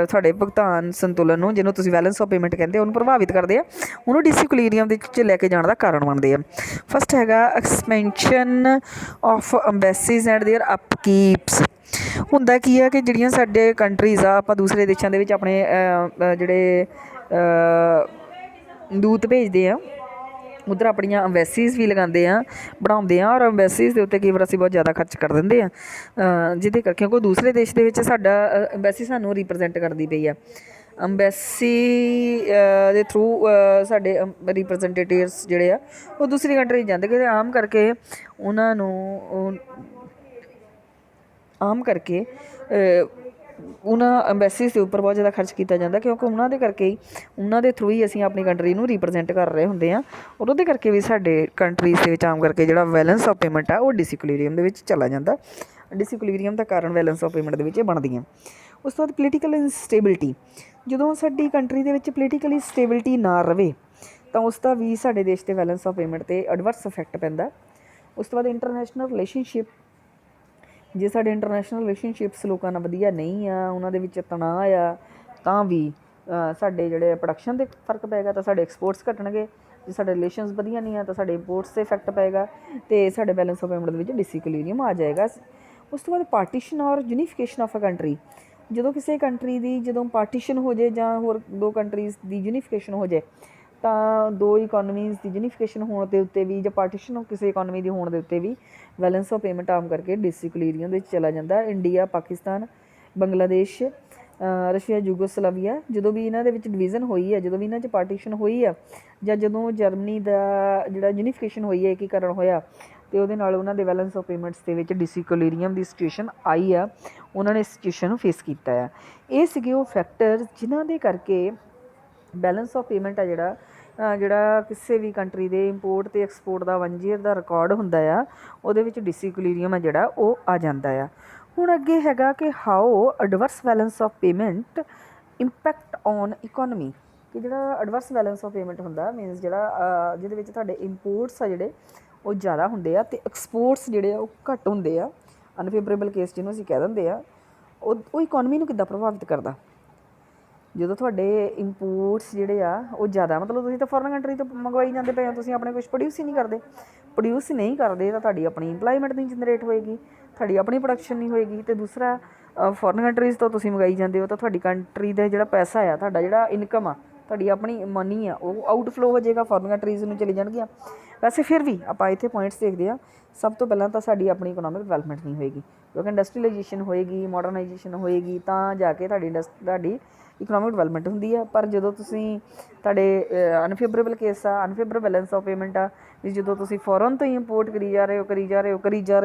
ਤੁਹਾਡੇ ਭੁਗਤਾਨ ਸੰਤੁਲਨ ਨੂੰ, ਜਿਹਨੂੰ ਤੁਸੀਂ ਬੈਲੈਂਸ ਆਫ ਪੇਮੈਂਟ ਕਹਿੰਦੇ, ਉਹਨੂੰ ਪ੍ਰਭਾਵਿਤ ਕਰਦੇ ਆ, ਉਹਨੂੰ ਡਿਸਇਕੁਲਿਬਰੀਅਮ ਦੇ ਵਿੱਚ ਲੈ ਕੇ ਜਾਣ ਦਾ ਕਾਰਨ ਬਣਦੇ ਆ। ਫਸਟ ਹੈਗਾ ਐਕਸਪੈਂਸ਼ਨ ਆਫ ਅੰਬੈਸੀਜ਼ ਐਂਡ ਦੇਅਰ ਅਪਕੀਪਸ। ਹੁੰਦਾ ਕੀ ਆ ਕਿ ਜਿਹੜੀਆਂ ਸਾਡੇ ਕੰਟਰੀਜ਼ ਆ, ਆਪਾਂ ਦੂਸਰੇ ਦੇਸ਼ਾਂ ਦੇ ਵਿੱਚ ਆਪਣੇ ਜਿਹੜੇ ਦੂਤ ਭੇਜਦੇ ਆ, ਉੱਧਰ ਆਪਣੀਆਂ ਅੰਬੈਸੀਜ਼ ਵੀ ਲਗਾਉਂਦੇ ਆ, ਬਣਾਉਂਦੇ ਆ, ਔਰ ਅੰਬੈਸੀਜ਼ ਦੇ ਉੱਤੇ ਕਈ ਵਾਰ ਅਸੀਂ ਬਹੁਤ ਜ਼ਿਆਦਾ ਖਰਚ ਕਰ ਦਿੰਦੇ ਆ, ਜਿਹਦੇ ਕਰਕੇ ਕੋਈ ਦੂਸਰੇ ਦੇਸ਼ ਦੇ ਵਿੱਚ ਸਾਡਾ ਅੰਬੈਸੀ ਸਾਨੂੰ ਰਿਪਰਜੈਂਟ ਕਰਦੀ ਪਈ ਆ। ਅੰਬੈਸੀ ਦੇ ਥਰੂ ਸਾਡੇ ਰਿਪਰਜੈਂਟੇਟਿਵਸ ਜਿਹੜੇ ਆ ਉਹ ਦੂਸਰੀ ਕੰਟਰੀ ਜਾਂਦੇ, ਕਿ ਆਮ ਕਰਕੇ ਉਹਨਾਂ ਨੂੰ ਉਹਨਾਂ ਅੰਬੈਸੀਜ਼ ਦੇ ਉੱਪਰ ਬਹੁਤ ਜ਼ਿਆਦਾ ਖਰਚ ਕੀਤਾ ਜਾਂਦਾ, ਕਿਉਂਕਿ ਉਹਨਾਂ ਦੇ ਕਰਕੇ ਹੀ, ਉਹਨਾਂ ਦੇ ਥਰੂ ਹੀ ਅਸੀਂ ਆਪਣੀ ਕੰਟਰੀ ਨੂੰ ਰਿਪਰਜੈਂਟ ਕਰ ਰਹੇ ਹੁੰਦੇ ਹਾਂ, ਔਰ ਉਹਦੇ ਕਰਕੇ ਵੀ ਸਾਡੇ ਕੰਟਰੀਜ਼ ਦੇ ਵਿੱਚ ਆਮ ਕਰਕੇ ਜਿਹੜਾ ਬੈਲੈਂਸ ਆਫ ਪੇਮੈਂਟ ਆ ਉਹ ਡਿਸਇਕੁਲਿਬਰੀਅਮ ਦੇ ਵਿੱਚ ਚਲਾ ਜਾਂਦਾ। ਡਿਸਇਕੁਲਿਬਰੀਅਮ ਦਾ ਕਾਰਨ ਬੈਲੈਂਸ ਆਫ ਪੇਮੈਂਟ ਦੇ ਵਿੱਚ ਬਣਦੀਆਂ। ਉਸ ਤੋਂ ਬਾਅਦ ਪੋਲੀਟੀਕਲ ਇੰਸਟੇਬਿਲਿਟੀ। ਜਦੋਂ ਸਾਡੀ ਕੰਟਰੀ ਦੇ ਵਿੱਚ ਪੋਲੀਟੀਕਲੀ ਸਟੇਬਿਲਿਟੀ ਨਾ ਰਹੇ ਤਾਂ ਉਸ ਦਾ ਵੀ ਸਾਡੇ ਦੇਸ਼ ਦੇ ਬੈਲੈਂਸ ਆਫ ਪੇਮੈਂਟ 'ਤੇ ਐਡਵਰਸ ਇਫੈਕਟ ਪੈਂਦਾ। ਉਸ ਤੋਂ ਬਾਅਦ ਇੰਟਰਨੈਸ਼ਨਲ ਰਿਲੇਸ਼ਨਸ਼ਿਪ। ਜੇ ਸਾਡੇ ਇੰਟਰਨੈਸ਼ਨਲ ਰਿਲੇਸ਼ਨਸ਼ਿਪਸ ਲੋਕਾਂ ਨਾਲ ਵਧੀਆ ਨਹੀਂ ਆ, ਉਹਨਾਂ ਦੇ ਵਿੱਚ ਤਣਾਅ ਆ, ਤਾਂ ਵੀ ਸਾਡੇ ਜਿਹੜੇ ਪ੍ਰੋਡਕਸ਼ਨ 'ਤੇ ਫਰਕ ਪਏਗਾ, ਤਾਂ ਸਾਡੇ ਐਕਸਪੋਰਟਸ ਘਟਣਗੇ। ਜੇ ਸਾਡੇ ਰਿਲੇਸ਼ਨਸ ਵਧੀਆ ਨਹੀਂ ਆ ਤਾਂ ਸਾਡੇ ਇੰਪੋਰਟਸ 'ਤੇ ਇਫੈਕਟ ਪਏਗਾ, ਅਤੇ ਸਾਡੇ ਬੈਲੈਂਸ ਆਫ ਪੇਮੈਂਟ ਦੇ ਵਿੱਚ ਡਿਸਇਕੁਲਿਬਰੀਅਮ ਆ ਜਾਏਗਾ। ਉਸ ਤੋਂ ਬਾਅਦ ਪਾਰਟੀਸ਼ਨ ਔਰ ਯੂਨੀਫਿਕੇਸ਼ਨ ਆਫ ਅ ਕੰਟਰੀ। ਜਦੋਂ ਕਿਸੇ ਕੰਟਰੀ ਦੀ ਪਾਰਟੀਸ਼ਨ ਹੋ ਜਾਏ, ਜਾਂ ਹੋਰ ਦੋ ਕੰਟਰੀਜ਼ ਦੀ ਯੂਨੀਫਿਕੇਸ਼ਨ ਹੋ ਜਾਏ, ਤਾਂ ਦੋ ਇਕੋਨਮੀਜ਼ ਦੀ ਯੂਨੀਫਿਕੇਸ਼ਨ ਹੋਣ ਦੇ ਉੱਤੇ ਵੀ, ਜਾਂ ਪਾਰਟੀਸ਼ਨ ਕਿਸੇ ਇਕੋਨਮੀ ਦੀ ਹੋਣ ਦੇ ਉੱਤੇ ਵੀ ਬੈਲੈਂਸ ਆਫ ਪੇਮੈਂਟ ਆਮ ਕਰਕੇ ਡਿਸਇਕੁਲਿਬਰੀਅਮ ਦੇ ਵਿੱਚ ਚਲਾ ਜਾਂਦਾ। India, Pakistan, Bangladesh, Russia, Yugoslavia, ਜਦੋਂ ਵੀ ਇਹਨਾਂ ਦੇ ਵਿੱਚ ਡਿਵੀਜ਼ਨ ਹੋਈ ਹੈ, ਜਦੋਂ ਵੀ ਇਹਨਾਂ 'ਚ ਪਾਰਟੀਸ਼ਨ ਹੋਈ ਆ, ਜਾਂ ਜਦੋਂ ਜਰਮਨੀ ਦਾ ਜਿਹੜਾ ਯੂਨੀਫਿਕੇਸ਼ਨ ਹੋਈ ਹੈ, ਏਕੀਕਰਨ ਹੋਇਆ, ਅਤੇ ਉਹਦੇ ਨਾਲ ਉਹਨਾਂ ਦੇ ਬੈਲੈਂਸ ਆਫ ਪੇਮੈਂਟਸ ਦੇ ਵਿੱਚ ਡਿਸਇਕੁਲਿਬਰੀਅਮ ਦੀ ਸਿਚੁਏਸ਼ਨ ਆਈ ਆ, ਉਹਨਾਂ ਨੇ ਇਸ ਸਿਚੁਏਸ਼ਨ ਨੂੰ ਫੇਸ ਕੀਤਾ ਆ। ਇਹ ਸੀਗੇ ਉਹ ਫੈਕਟਰ ਜਿਨ੍ਹਾਂ ਦੇ ਕਰਕੇ ਬੈਲੈਂਸ ਆਫ ਪੇਮੈਂਟ ਆ ਜਿਹੜਾ ਕਿਸੇ ਵੀ ਕੰਟਰੀ ਦੇ ਇੰਪੋਰਟ ਅਤੇ ਐਕਸਪੋਰਟ ਦਾ 1 ਈਅਰ ਦਾ ਰਿਕਾਰਡ ਹੁੰਦਾ ਆ, ਉਹਦੇ ਵਿੱਚ ਡਿਸਇਕੁਲਿਬਰੀਅਮ ਆ ਜਿਹੜਾ ਉਹ ਆ ਜਾਂਦਾ ਆ। ਹੁਣ ਅੱਗੇ ਹੈਗਾ ਕਿ how adverse balance of payment impact on economy. ਕਿ ਜਿਹੜਾ ਐਡਵਰਸ ਬੈਲੈਂਸ ਆਫ ਪੇਮੈਂਟ ਹੁੰਦਾ, ਮੀਨਸ ਜਿਹੜਾ ਜਿਹਦੇ ਵਿੱਚ ਤੁਹਾਡੇ ਇੰਪੋਰਟਸ ਆ ਜਿਹੜੇ ਉਹ ਜ਼ਿਆਦਾ ਹੁੰਦੇ ਆ, ਅਤੇ ਐਕਸਪੋਰਟਸ ਜਿਹੜੇ ਆ ਉਹ ਘੱਟ ਹੁੰਦੇ ਆ, ਅਨਫੇਵਰੇਬਲ ਕੇਸ ਜਿਹਨੂੰ ਅਸੀਂ ਕਹਿ ਦਿੰਦੇ ਆ, ਉਹ ਇਕੋਨਮੀ ਨੂੰ ਕਿੱਦਾਂ ਪ੍ਰਭਾਵਿਤ ਕਰਦਾ। ਜਦੋਂ ਤੁਹਾਡੇ ਇੰਪੋਰਟਸ ਜਿਹੜੇ ਆ ਉਹ ਜ਼ਿਆਦਾ, ਮਤਲਬ ਤੁਸੀਂ ਤਾਂ ਫੋਰਨ ਕੰਟਰੀ ਤੋਂ ਮੰਗਵਾਈ ਜਾਂਦੇ ਪਏ ਹੋ, ਤੁਸੀਂ ਆਪਣੇ ਕੁਛ ਪ੍ਰੋਡਿਊਸ ਹੀ ਨਹੀਂ ਕਰਦੇ। ਪ੍ਰੋਡਿਊਸ ਨਹੀਂ ਕਰਦੇ ਤਾਂ ਤੁਹਾਡੀ ਆਪਣੀ ਇੰਪਲਾਈਮੈਂਟ ਨਹੀਂ ਜਨਰੇਟ ਹੋਏਗੀ, ਤੁਹਾਡੀ ਆਪਣੀ ਪ੍ਰੋਡਕਸ਼ਨ ਨਹੀਂ ਹੋਏਗੀ। ਅਤੇ ਦੂਸਰਾ, ਫੋਰਨ ਕੰਟਰੀਜ਼ ਤੋਂ ਤੁਸੀਂ ਮੰਗਵਾਈ ਜਾਂਦੇ ਹੋ ਤਾਂ ਤੁਹਾਡੀ ਕੰਟਰੀ ਦਾ ਜਿਹੜਾ ਪੈਸਾ ਆ, ਤੁਹਾਡਾ ਜਿਹੜਾ ਇਨਕਮ ਆ, ਤੁਹਾਡੀ ਆਪਣੀ ਮਨੀ ਆ, ਉਹ ਆਊਟਫਲੋ ਹੋ ਜਾਏਗਾ, ਫੋਰਨ ਕੰਟਰੀਜ਼ ਨੂੰ ਚਲੀ ਜਾਣਗੀਆਂ। ਵੈਸੇ ਫਿਰ ਵੀ ਆਪਾਂ ਇੱਥੇ ਪੁਆਇੰਟਸ ਦੇਖਦੇ ਹਾਂ। ਸਭ ਤੋਂ ਪਹਿਲਾਂ ਤਾਂ ਸਾਡੀ ਆਪਣੀ ਇਕਨੋਮਿਕ ਡਿਵੈਲਪਮੈਂਟ ਨਹੀਂ ਹੋਏਗੀ, ਕਿਉਂਕਿ ਇੰਡਸਟਰੀਲਾਈਜੇਸ਼ਨ ਹੋਏਗੀ, ਮਾਡਰਨਾਈਜੇਸ਼ਨ ਹੋਏਗੀ, ਤਾਂ ਜਾ ਕੇ ਤੁਹਾਡੀ ਇਕਨੋਮਿਕ ਡਿਵੈਲਪਮੈਂਟ ਹੁੰਦੀ ਆ। ਪਰ ਜਦੋਂ ਤੁਸੀਂ ਤੁਹਾਡੇ ਅਨਫੇਵਰੇਬਲ ਕੇਸ ਆ, ਅਨਫੇਵਰੇਬਲ ਬੈਲੈਂਸ ਆਫ ਪੇਮੈਂਟ ਆ, ਵੀ ਜਦੋਂ ਤੁਸੀਂ ਫੋਰਨ ਤੋਂ ਹੀ ਇੰਪੋਰਟ ਕਰੀ ਜਾ ਰਹੇ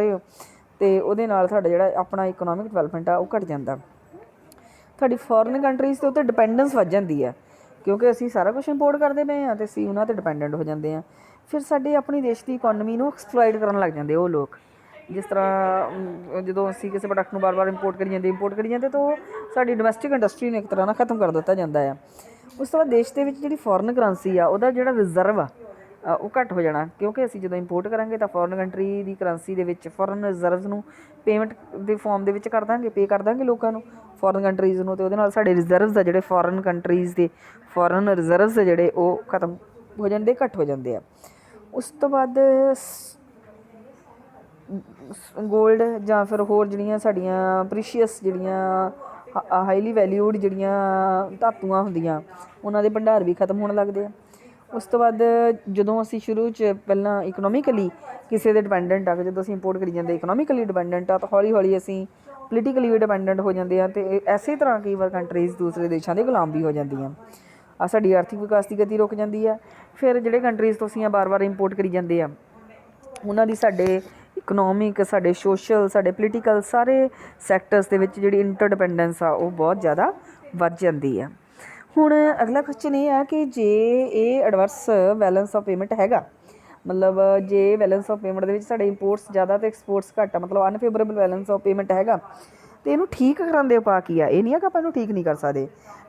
ਹੋ, ਅਤੇ ਉਹਦੇ ਨਾਲ ਤੁਹਾਡਾ ਜਿਹੜਾ ਆਪਣਾ ਇਕਨੋਮਿਕ ਡਿਵੈਲਪਮੈਂਟ ਆ ਉਹ ਘੱਟ ਜਾਂਦਾ। ਤੁਹਾਡੀ ਫੋਰਨ ਕੰਟਰੀਜ਼ ਦੇ ਉੱਤੇ ਡਿਪੈਂਡੈਂਸ ਵੱਧ ਜਾਂਦੀ ਹੈ, ਕਿਉਂਕਿ ਅਸੀਂ ਸਾਰਾ ਕੁਛ ਇੰਪੋਰਟ ਕਰਦੇ ਪਏ ਹਾਂ, ਅਤੇ ਅਸੀਂ ਉਹਨਾਂ 'ਤੇ ਡਿਪੈਂਡੈਂਟ ਹੋ ਜਾਂਦੇ ਹਾਂ। ਫਿਰ ਸਾਡੇ ਆਪਣੀ ਦੇਸ਼ ਦੀ ਇਕੋਨਮੀ ਨੂੰ ਐਕਸਪਲੋਇਟ ਕਰਨ ਲੱਗ ਜਾਂਦੇ ਉਹ ਲੋਕ। ਜਿਸ ਤਰ੍ਹਾਂ ਜਦੋਂ ਅਸੀਂ ਕਿਸੇ ਪ੍ਰੋਡਕਟ ਨੂੰ ਵਾਰ-ਵਾਰ ਇੰਪੋਰਟ ਕਰੀ ਜਾਂਦੇ ਤਾਂ ਉਹ ਸਾਡੀ ਡੋਮੈਸਟਿਕ ਇੰਡਸਟਰੀ ਨੂੰ ਇੱਕ ਤਰ੍ਹਾਂ ਨਾਲ ਖਤਮ ਕਰ ਦਿੱਤਾ ਜਾਂਦਾ ਆ। ਉਸ ਤੋਂ ਬਾਅਦ ਦੇਸ਼ ਦੇ ਵਿੱਚ ਜਿਹੜੀ ਫੋਰਨ ਕਰੰਸੀ ਆ, ਉਹਦਾ ਜਿਹੜਾ ਰਿਜ਼ਰਵ ਆ, ਉਹ ਘੱਟ ਹੋ ਜਾਣਾ, ਕਿਉਂਕਿ ਅਸੀਂ ਜਦੋਂ ਇੰਪੋਰਟ ਕਰਾਂਗੇ ਤਾਂ ਫੋਰਨ ਕੰਟਰੀ ਦੀ ਕਰੰਸੀ ਦੇ ਵਿੱਚ ਫੋਰਨ ਰਿਜ਼ਰਵਸ ਨੂੰ ਪੇਮੈਂਟ ਦੇ ਫੋਰਮ ਦੇ ਵਿੱਚ ਕਰ ਦਾਂਗੇ, ਪੇ ਕਰ ਦਾਂਗੇ ਲੋਕਾਂ ਨੂੰ, ਫੋਰਨ ਕੰਟਰੀਜ਼ ਨੂੰ, ਅਤੇ ਉਹਦੇ ਨਾਲ ਸਾਡੇ ਰਿਜ਼ਰਵਸ ਆ ਜਿਹੜੇ ਫੋਰਨ ਕੰਟਰੀਜ਼ ਦੇ ਫੋਰਨ ਰਿਜ਼ਰਵਸ ਜਿਹੜੇ ਉਹ ਖਤਮ ਹੋ ਜਾਂਦੇ, ਘੱਟ ਹੋ ਜਾਂਦੇ ਆ। ਉਸ ਤੋਂ ਬਾਅਦ ਗੋਲਡ ਜਾਂ ਫਿਰ ਹੋਰ ਜਿਹੜੀਆਂ ਸਾਡੀਆਂ ਪ੍ਰੀਸ਼ੀਅਸ ਜਿਹੜੀਆਂ ਹਾਈਲੀ ਵੈਲਿਊਡ ਜਿਹੜੀਆਂ ਧਾਤੂਆਂ ਹੁੰਦੀਆਂ ਉਹਨਾਂ ਦੇ ਭੰਡਾਰ ਵੀ ਖਤਮ ਹੋਣ ਲੱਗਦੇ ਆ। ਉਸ ਤੋਂ ਬਾਅਦ ਜਦੋਂ ਅਸੀਂ ਸ਼ੁਰੂ 'ਚ ਪਹਿਲਾਂ ਇਕਨੋਮਿਕਲੀ ਕਿਸੇ ਦੇ ਡਿਪੈਂਡੈਂਟ ਆ, ਜਦੋਂ ਅਸੀਂ ਇੰਪੋਰਟ ਕਰੀ ਜਾਂਦੇ ਇਕਨੋਮਿਕਲੀ ਡਿਪੈਂਡੈਂਟ ਆ, ਤਾਂ ਹੌਲੀ ਹੌਲੀ ਅਸੀਂ ਪੋਲੀਟੀਕਲੀ ਵੀ ਡਿਪੈਂਡੈਂਟ ਹੋ ਜਾਂਦੇ ਆ, ਅਤੇ ਇਸੇ ਤਰ੍ਹਾਂ ਕਈ ਵਾਰ ਕੰਟਰੀਜ਼ ਦੂਸਰੇ ਦੇਸ਼ਾਂ ਦੇ ਗੁਲਾਮ ਵੀ ਹੋ ਜਾਂਦੀਆਂ। ਸਾਡੀ ਆਰਥਿਕ ਵਿਕਾਸ ਦੀ ਗਤੀ ਰੁਕ ਜਾਂਦੀ ਹੈ। ਫਿਰ ਜਿਹੜੇ ਕੰਟਰੀਜ਼ ਤੋਂ ਅਸੀਂ ਵਾਰ-ਵਾਰ ਇੰਪੋਰਟ ਕਰੀ ਜਾਂਦੇ ਆ ਉਹਨਾਂ ਦੀ ਸਾਡੇ ਇਕਨੋਮਿਕ, ਸਾਡੇ ਸੋਸ਼ਲ, ਸਾਡੇ ਪੋਲੀਟੀਕਲ ਸਾਰੇ ਸੈਕਟਰਸ ਦੇ ਵਿੱਚ ਜਿਹੜੀ ਇੰਟਰਡਿਪੈਂਡੈਂਸ ਆ ਉਹ ਬਹੁਤ ਜ਼ਿਆਦਾ ਵੱਧ ਜਾਂਦੀ ਆ। ਹੁਣ ਅਗਲਾ ਕੁਐਸਚਨ ਇਹ ਆ ਕਿ ਜੇ ਇਹ ਐਡਵਰਸ ਬੈਲੈਂਸ ਆਫ ਪੇਮੈਂਟ ਹੈਗਾ, ਮਤਲਬ ਜੇ ਬੈਲੈਂਸ ਆਫ ਪੇਮੈਂਟ ਦੇ ਵਿੱਚ ਸਾਡੇ ਇੰਪੋਰਟਸ ਜ਼ਿਆਦਾ ਅਤੇ ਐਕਸਪੋਰਟਸ ਘੱਟ ਆ, ਮਤਲਬ ਅਨਫੇਵਰੇਬਲ ਬੈਲੈਂਸ ਆਫ ਪੇਮੈਂਟ ਹੈਗਾ, ਅਤੇ ਇਹਨੂੰ ਠੀਕ ਕਰਨ ਦੇ ਉਪਾਅ ਕੀ ਆ? ਇਹ ਨਹੀਂ ਆ ਕਿ ਆਪਾਂ ਇਹਨੂੰ ਠੀਕ ਨਹੀਂ ਕਰ ਸਕਦੇ।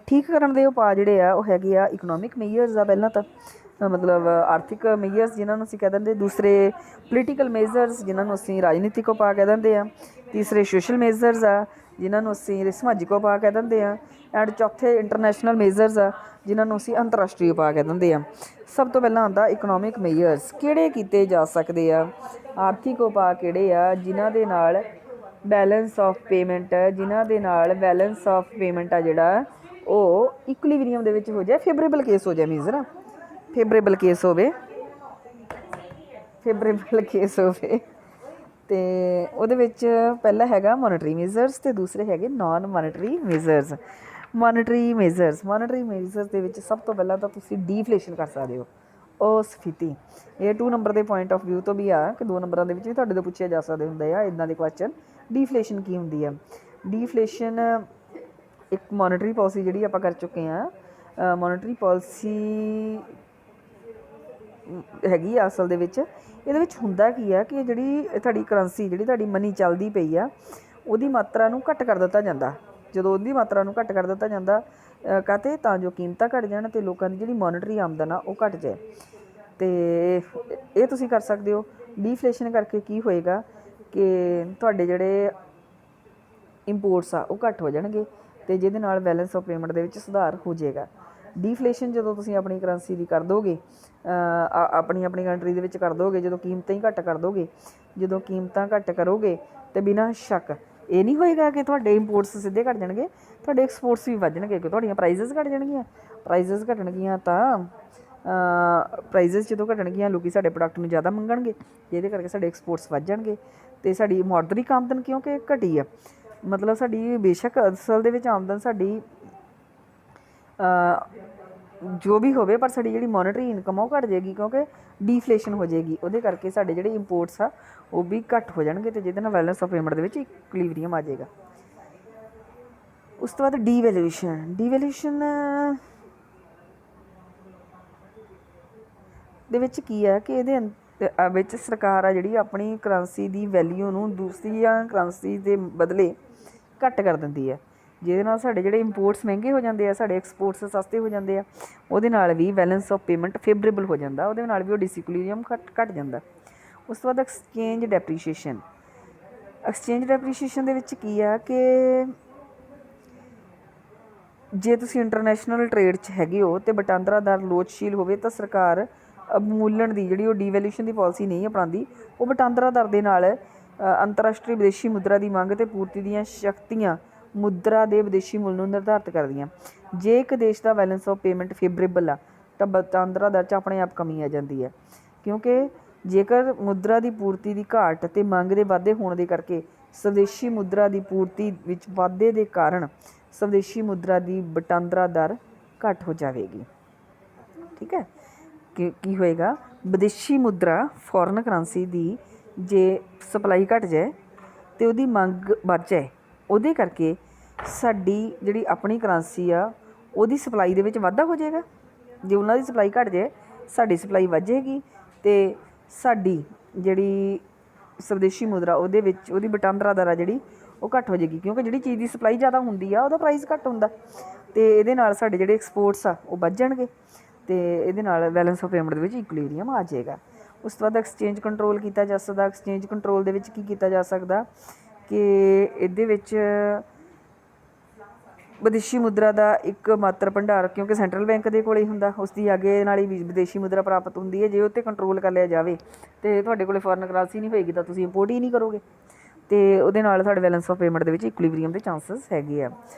ਠੀਕ ਕਰਨ ਦੇ ਉਪਾਅ ਜਿਹੜੇ ਆ ਉਹ ਹੈਗੇ ਆ ਇਕਨੋਮਿਕ ਮੇਜਰਸ ਆ, ਪਹਿਲਾਂ ਤਾਂ ਮਤਲਬ ਆਰਥਿਕ ਮੇਜਰਸ ਜਿਨ੍ਹਾਂ ਨੂੰ ਅਸੀਂ ਕਹਿ ਦਿੰਦੇ, ਦੂਸਰੇ ਪੋਲੀਟੀਕਲ ਮੇਜਰਸ ਜਿਨ੍ਹਾਂ ਨੂੰ ਅਸੀਂ ਰਾਜਨੀਤਿਕ ਉਪਾਅ ਕਹਿ ਦਿੰਦੇ ਆ, ਤੀਸਰੇ ਸੋਸ਼ਲ ਮੇਜਰਸ ਆ ਜਿਨ੍ਹਾਂ ਨੂੰ ਅਸੀਂ ਸਮਾਜਿਕ ਉਪਾਅ ਕਹਿ ਦਿੰਦੇ ਆ, ਐਂਡ ਚੌਥੇ ਇੰਟਰਨੈਸ਼ਨਲ ਮੇਜਰਸ ਆ ਜਿਨ੍ਹਾਂ ਨੂੰ ਅਸੀਂ ਅੰਤਰਰਾਸ਼ਟਰੀ ਉਪਾਅ ਕਹਿ ਦਿੰਦੇ ਆ। ਸਭ ਤੋਂ ਪਹਿਲਾਂ ਆਉਂਦਾ ਇਕਨੋਮਿਕ ਮੇਜਰਸ। ਕਿਹੜੇ ਕੀਤੇ ਜਾ ਸਕਦੇ ਆ? ਆਰਥਿਕ ਉਪਾਅ ਕਿਹੜੇ ਆ ਜਿਨ੍ਹਾਂ ਦੇ ਨਾਲ ਬੈਲੈਂਸ ਆਫ ਪੇਮੈਂਟ, ਜਿਨ੍ਹਾਂ ਦੇ ਨਾਲ ਬੈਲੈਂਸ ਆਫ ਪੇਮੈਂਟ ਆ ਜਿਹੜਾ ਉਹ ਇਕੁਲੀਬਰੀਅਮ ਦੇ ਵਿੱਚ ਹੋ ਜਾਏ, ਫੇਵਰੇਬਲ ਕੇਸ ਹੋ ਜਾਏ, ਮੀਨਸ ਨਾ ਫੇਵਰੇਬਲ ਕੇਸ ਹੋਵੇ, ਫੇਵਰੇਬਲ ਕੇਸ ਹੋਵੇ। ਅਤੇ ਉਹਦੇ ਵਿੱਚ ਪਹਿਲਾ ਹੈਗਾ ਮੋਨਟਰੀ ਮੇਜਰਸ ਅਤੇ ਦੂਸਰੇ ਹੈਗੇ ਨਾਨ ਮੋਨਟਰੀ ਮੇਜਰਸ। ਮੋਨਟਰੀ ਮੇਜਰਸ ਦੇ ਵਿੱਚ ਸਭ ਤੋਂ ਪਹਿਲਾਂ ਤਾਂ ਤੁਸੀਂ ਡੀਫਲੇਸ਼ਨ ਕਰ ਸਕਦੇ ਹੋ, ਅਸਫੀਤੀ। ਇਹ 2 ਨੰਬਰ ਦੇ ਪੁਆਇੰਟ ਆਫ ਵਿਊ ਤੋਂ ਵੀ ਆ ਕਿ 2 ਨੰਬਰਾਂ ਦੇ ਵਿੱਚ ਵੀ ਤੁਹਾਡੇ ਤੋਂ ਪੁੱਛੇ ਜਾ ਸਕਦੇ ਹੁੰਦੇ ਆ ਇੱਦਾਂ ਦੇ ਕੁਐਸਚਨ। ਡੀਫਲੇਸ਼ਨ ਕੀ ਹੁੰਦੀ ਆ? ਡੀਫਲੇਸ਼ਨ ਇੱਕ ਮੋਨਟਰੀ ਪਾਲਿਸੀ ਜਿਹੜੀ ਆਪਾਂ ਕਰ ਚੁੱਕੇ ਹਾਂ, ਮੋਨਟਰੀ ਪਾਲਿਸੀ ਹੈਗੀ ਆ ਅਸਲ ਦੇ ਵਿੱਚ। ਇਹਦੇ ਵਿੱਚ ਹੁੰਦਾ ਕੀ ਆ ਕਿ ਜਿਹੜੀ ਤੁਹਾਡੀ ਕਰੰਸੀ, ਜਿਹੜੀ ਤੁਹਾਡੀ ਮਨੀ ਚੱਲਦੀ ਪਈ ਆ, ਉਹਦੀ ਮਾਤਰਾ ਨੂੰ ਘੱਟ ਕਰ ਦਿੱਤਾ ਜਾਂਦਾ। ਜਦੋਂ ਉਹਦੀ ਮਾਤਰਾ ਨੂੰ ਘੱਟ ਕਰ ਦਿੱਤਾ ਜਾਂਦਾ ਕਾਹਤੇ, ਤਾਂ ਜੋ ਕੀਮਤਾਂ ਘੱਟ ਜਾਣ ਅਤੇ ਲੋਕਾਂ ਦੀ ਜਿਹੜੀ ਮੋਨਟਰੀ ਆਮਦਨ ਆ ਉਹ ਘੱਟ ਜਾਏ। ਅਤੇ ਇਹ ਤੁਸੀਂ ਕਰ ਸਕਦੇ ਹੋ। ਡੀਫਲੇਸ਼ਨ ਕਰਕੇ ਕੀ ਹੋਏਗਾ ਕਿ ਤੁਹਾਡੇ ਜਿਹੜੇ ਇੰਪੋਰਟਸ ਆ ਉਹ ਘੱਟ ਹੋ ਜਾਣਗੇ ਅਤੇ ਜਿਹਦੇ ਨਾਲ ਬੈਲੈਂਸ ਆਫ ਪੇਮੈਂਟ ਦੇ ਵਿੱਚ ਸੁਧਾਰ ਹੋ ਜਾਏਗਾ। ਡੀਫਲੇਸ਼ਨ ਜਦੋਂ ਤੁਸੀਂ ਆਪਣੀ ਕਰੰਸੀ ਦੀ ਕਰ ਦੋਗੇ, ਆਪਣੀ ਕੰਟਰੀ ਦੇ ਵਿੱਚ ਕਰ ਦੋਗੇ, ਜਦੋਂ ਕੀਮਤਾਂ ਹੀ ਘੱਟ ਕਰ ਦੋਗੇ, ਜਦੋਂ ਕੀਮਤਾਂ ਘੱਟ ਕਰੋਗੇ ਤਾਂ ਬਿਨਾਂ ਸ਼ੱਕ ਇਹ ਨਹੀਂ ਹੋਏਗਾ ਕਿ ਤੁਹਾਡੇ ਇੰਪੋਰਟਸ ਸਿੱਧੇ ਘੱਟ ਜਾਣਗੇ, ਤੁਹਾਡੇ ਐਕਸਪੋਰਟਸ ਵੀ ਵੱਧ ਜਾਣਗੇ, ਕਿ ਤੁਹਾਡੀਆਂ ਪ੍ਰਾਈਜ਼ਸ ਘੱਟ ਜਾਣਗੀਆਂ। ਪ੍ਰਾਈਜ਼ਸ ਘਟਣਗੀਆਂ ਤਾਂ ਪ੍ਰਾਈਜ਼ਸ ਜਦੋਂ ਘਟਣਗੀਆਂ ਲੋਕ ਸਾਡੇ ਪ੍ਰੋਡਕਟ ਨੂੰ ਜ਼ਿਆਦਾ ਮੰਗਣਗੇ, ਜਿਹਦੇ ਕਰਕੇ ਸਾਡੇ ਐਕਸਪੋਰਟਸ ਵੱਧ ਜਾਣਗੇ ਅਤੇ ਸਾਡੀ ਮੌਦਰਿਕ ਆਮਦਨ ਕਿਉਂਕਿ ਘਟੀ ਆ, ਮਤਲਬ ਸਾਡੀ ਬੇਸ਼ੱਕ ਅਸਲ ਦੇ ਵਿੱਚ ਆਮਦਨ ਸਾਡੀ ਜੋ ਵੀ ਹੋਵੇ, ਪਰ ਸਾਡੀ ਜਿਹੜੀ ਮੋਨਟਰੀ ਇਨਕਮ ਉਹ ਘੱਟ ਜਾਏਗੀ ਕਿਉਂਕਿ ਡੀਫਲੇਸ਼ਨ ਹੋ ਜਾਏਗੀ। ਉਹਦੇ ਕਰਕੇ ਸਾਡੇ ਜਿਹੜੇ ਇੰਪੋਰਟਸ ਆ ਉਹ ਵੀ ਘੱਟ ਹੋ ਜਾਣਗੇ ਅਤੇ ਜਿਹਦੇ ਨਾਲ ਬੈਲੈਂਸ ਆਫ ਪੇਮੈਂਟ ਦੇ ਵਿੱਚ ਇਕੁਲੀਬਰੀਅਮ ਆ ਜਾਏਗਾ। ਉਸ ਤੋਂ ਬਾਅਦ ਡੀਵੈਲਿਊਸ਼ਨ ਦੇ ਵਿੱਚ ਕੀ ਹੈ ਕਿ ਇਹਦੇ ਵਿੱਚ ਸਰਕਾਰ ਆ ਜਿਹੜੀ ਆਪਣੀ ਕਰੰਸੀ ਦੀ ਵੈਲਿਊ ਨੂੰ ਦੂਸਰੀਆਂ ਕਰੰਸੀ ਦੇ ਬਦਲੇ ਘੱਟ ਕਰ ਦਿੰਦੀ ਹੈ, ਜਿਹਦੇ ਨਾਲ ਸਾਡੇ ਜਿਹੜੇ ਇੰਪੋਰਟਸ ਮਹਿੰਗੇ ਹੋ ਜਾਂਦੇ ਆ, ਸਾਡੇ ਐਕਸਪੋਰਟਸ ਸਸਤੇ ਹੋ ਜਾਂਦੇ ਆ। ਉਹਦੇ ਨਾਲ ਵੀ ਬੈਲੈਂਸ ਆਫ ਪੇਮੈਂਟ ਫੇਵਰੇਬਲ ਹੋ ਜਾਂਦਾ, ਉਹਦੇ ਨਾਲ ਵੀ ਉਹ ਡਿਸਇਕੁਲੀਬਰੀਅਮ ਘੱਟ ਜਾਂਦਾ। ਉਸ ਤੋਂ ਬਾਅਦ ਐਕਸਚੇਂਜ ਡੈਪਰੀਸ਼ੀਏਸ਼ਨ ਦੇ ਵਿੱਚ ਕੀ ਆ ਕਿ ਜੇ ਤੁਸੀਂ ਇੰਟਰਨੈਸ਼ਨਲ ਟਰੇਡ 'ਚ ਹੈਗੇ ਹੋ ਅਤੇ ਵਟਾਂਦਰਾ ਦਰ ਲੋਚਸ਼ੀਲ ਹੋਵੇ ਤਾਂ ਸਰਕਾਰ ਅਵਮੂਲਨ ਦੀ ਜਿਹੜੀ ਉਹ ਡੀਵੈਲਿਊਸ਼ਨ ਦੀ ਪਾਲਿਸੀ ਨਹੀਂ ਅਪਣਾਉਂਦੀ। ਉਹ ਵਟਾਂਦਰਾ ਦਰ ਦੇ ਨਾਲ ਅੰਤਰਰਾਸ਼ਟਰੀ ਵਿਦੇਸ਼ੀ ਮੁਦਰਾ ਦੀ ਮੰਗ ਅਤੇ ਪੂਰਤੀ ਦੀਆਂ ਸ਼ਕਤੀਆਂ ਮੁਦਰਾ ਦੇ ਵਿਦੇਸ਼ੀ ਮੁੱਲ ਨੂੰ ਨਿਰਧਾਰਿਤ ਕਰਦੀਆਂ। ਜੇ ਇੱਕ ਦੇਸ਼ ਦਾ ਬੈਲੈਂਸ ਆਫ ਪੇਮੈਂਟ ਫੇਵਰੇਬਲ ਆ ਤਾਂ ਵਟਾਂਦਰਾ ਦਰ 'ਚ ਆਪਣੇ ਆਪ ਕਮੀ ਆ ਜਾਂਦੀ ਹੈ, ਕਿਉਂਕਿ ਜੇਕਰ ਮੁਦਰਾ ਦੀ ਪੂਰਤੀ ਦੀ ਘਾਟ ਅਤੇ ਮੰਗ ਦੇ ਵਾਧੇ ਹੋਣ ਦੇ ਕਰਕੇ ਸਵਦੇਸ਼ੀ ਮੁਦਰਾ ਦੀ ਪੂਰਤੀ ਵਿੱਚ ਵਾਧੇ ਦੇ ਕਾਰਨ ਸਵਦੇਸ਼ੀ ਮੁਦਰਾ ਦੀ ਵਟਾਂਦਰਾ ਦਰ ਘੱਟ ਹੋ ਜਾਵੇਗੀ। ਠੀਕ ਹੈ, ਕੀ ਹੋਏਗਾ? ਵਿਦੇਸ਼ੀ ਮੁਦਰਾ ਫੋਰਨ ਕਰੰਸੀ ਦੀ ਜੇ ਸਪਲਾਈ ਘੱਟ ਜਾਏ ਅਤੇ ਉਹਦੀ ਮੰਗ ਵੱਧ ਜਾਏ, ਉਹਦੇ ਕਰਕੇ ਸਾਡੀ ਜਿਹੜੀ ਆਪਣੀ ਕਰੰਸੀ ਆ ਉਹਦੀ ਸਪਲਾਈ ਦੇ ਵਿੱਚ ਵਾਧਾ ਹੋ ਜਾਏਗਾ। ਜੇ ਉਹਨਾਂ ਦੀ ਸਪਲਾਈ ਘੱਟ ਜਾਏ ਸਾਡੀ ਸਪਲਾਈ ਵੱਧ ਜਾਏਗੀ ਅਤੇ ਸਾਡੀ ਜਿਹੜੀ ਸਵਦੇਸ਼ੀ ਮੁਦਰਾ ਉਹਦੇ ਵਿੱਚ ਉਹਦੀ ਵਟਾਂਦਰਾ ਦਰ ਆ ਜਿਹੜੀ ਉਹ ਘੱਟ ਹੋ ਜਾਏਗੀ, ਕਿਉਂਕਿ ਜਿਹੜੀ ਚੀਜ਼ ਦੀ ਸਪਲਾਈ ਜ਼ਿਆਦਾ ਹੁੰਦੀ ਆ ਉਹਦਾ ਪ੍ਰਾਈਸ ਘੱਟ ਹੁੰਦਾ ਅਤੇ ਇਹਦੇ ਨਾਲ ਸਾਡੇ ਜਿਹੜੇ ਐਕਸਪੋਰਟਸ ਆ ਉਹ ਵੱਧ ਜਾਣਗੇ। ਤੇ ਇਹਦੇ ਨਾਲ ਬੈਲੈਂਸ ਆਫ ਪੇਮੈਂਟ ਦੇ ਵਿੱਚ ਇਕੁਇਲੀਬ੍ਰੀਅਮ ਆ ਜਾਏਗਾ। ਉਸ ਤੋਂ ਬਾਅਦ ਐਕਸਚੇਂਜ ਕੰਟਰੋਲ ਕੀਤਾ ਜਾ ਸਕਦਾ। ਐਕਸਚੇਂਜ ਕੰਟਰੋਲ ਦੇ ਵਿੱਚ ਕੀ ਕੀਤਾ ਜਾ ਸਕਦਾ ਕਿ ਇਹਦੇ ਵਿੱਚ ਵਿਦੇਸ਼ੀ ਮੁਦਰਾ ਦਾ ਇੱਕ ਮਾਤਰ ਭੰਡਾਰ, ਕਿਉਂਕਿ ਸੈਂਟਰਲ ਬੈਂਕ ਦੇ ਕੋਲ ਹੀ ਹੁੰਦਾ, ਉਸ ਦੀ ਆਗੇ ਨਾਲ ਹੀ ਵਿਦੇਸ਼ੀ ਮੁਦਰਾ ਪ੍ਰਾਪਤ ਹੁੰਦੀ ਹੈ। ਜੇ ਉਹ 'ਤੇ ਕੰਟਰੋਲ ਕਰ ਲਿਆ ਜਾਵੇ ਅਤੇ ਤੁਹਾਡੇ ਕੋਲ ਫੋਰਨ ਕਰੰਸੀ ਨਹੀਂ ਹੋਏਗੀ ਤਾਂ ਤੁਸੀਂ ਇੰਪੋਰਟ ਹੀ ਨਹੀਂ ਕਰੋਗੇ, ਅਤੇ ਉਹਦੇ ਨਾਲ ਸਾਡੇ ਬੈਲੈਂਸ ਆਫ ਪੇਮੈਂਟ ਦੇ ਵਿੱਚ ਇਕੁਇਲੀਬ੍ਰੀਅਮ ਦੇ ਚਾਂਸਸ ਹੈਗੇ ਆ।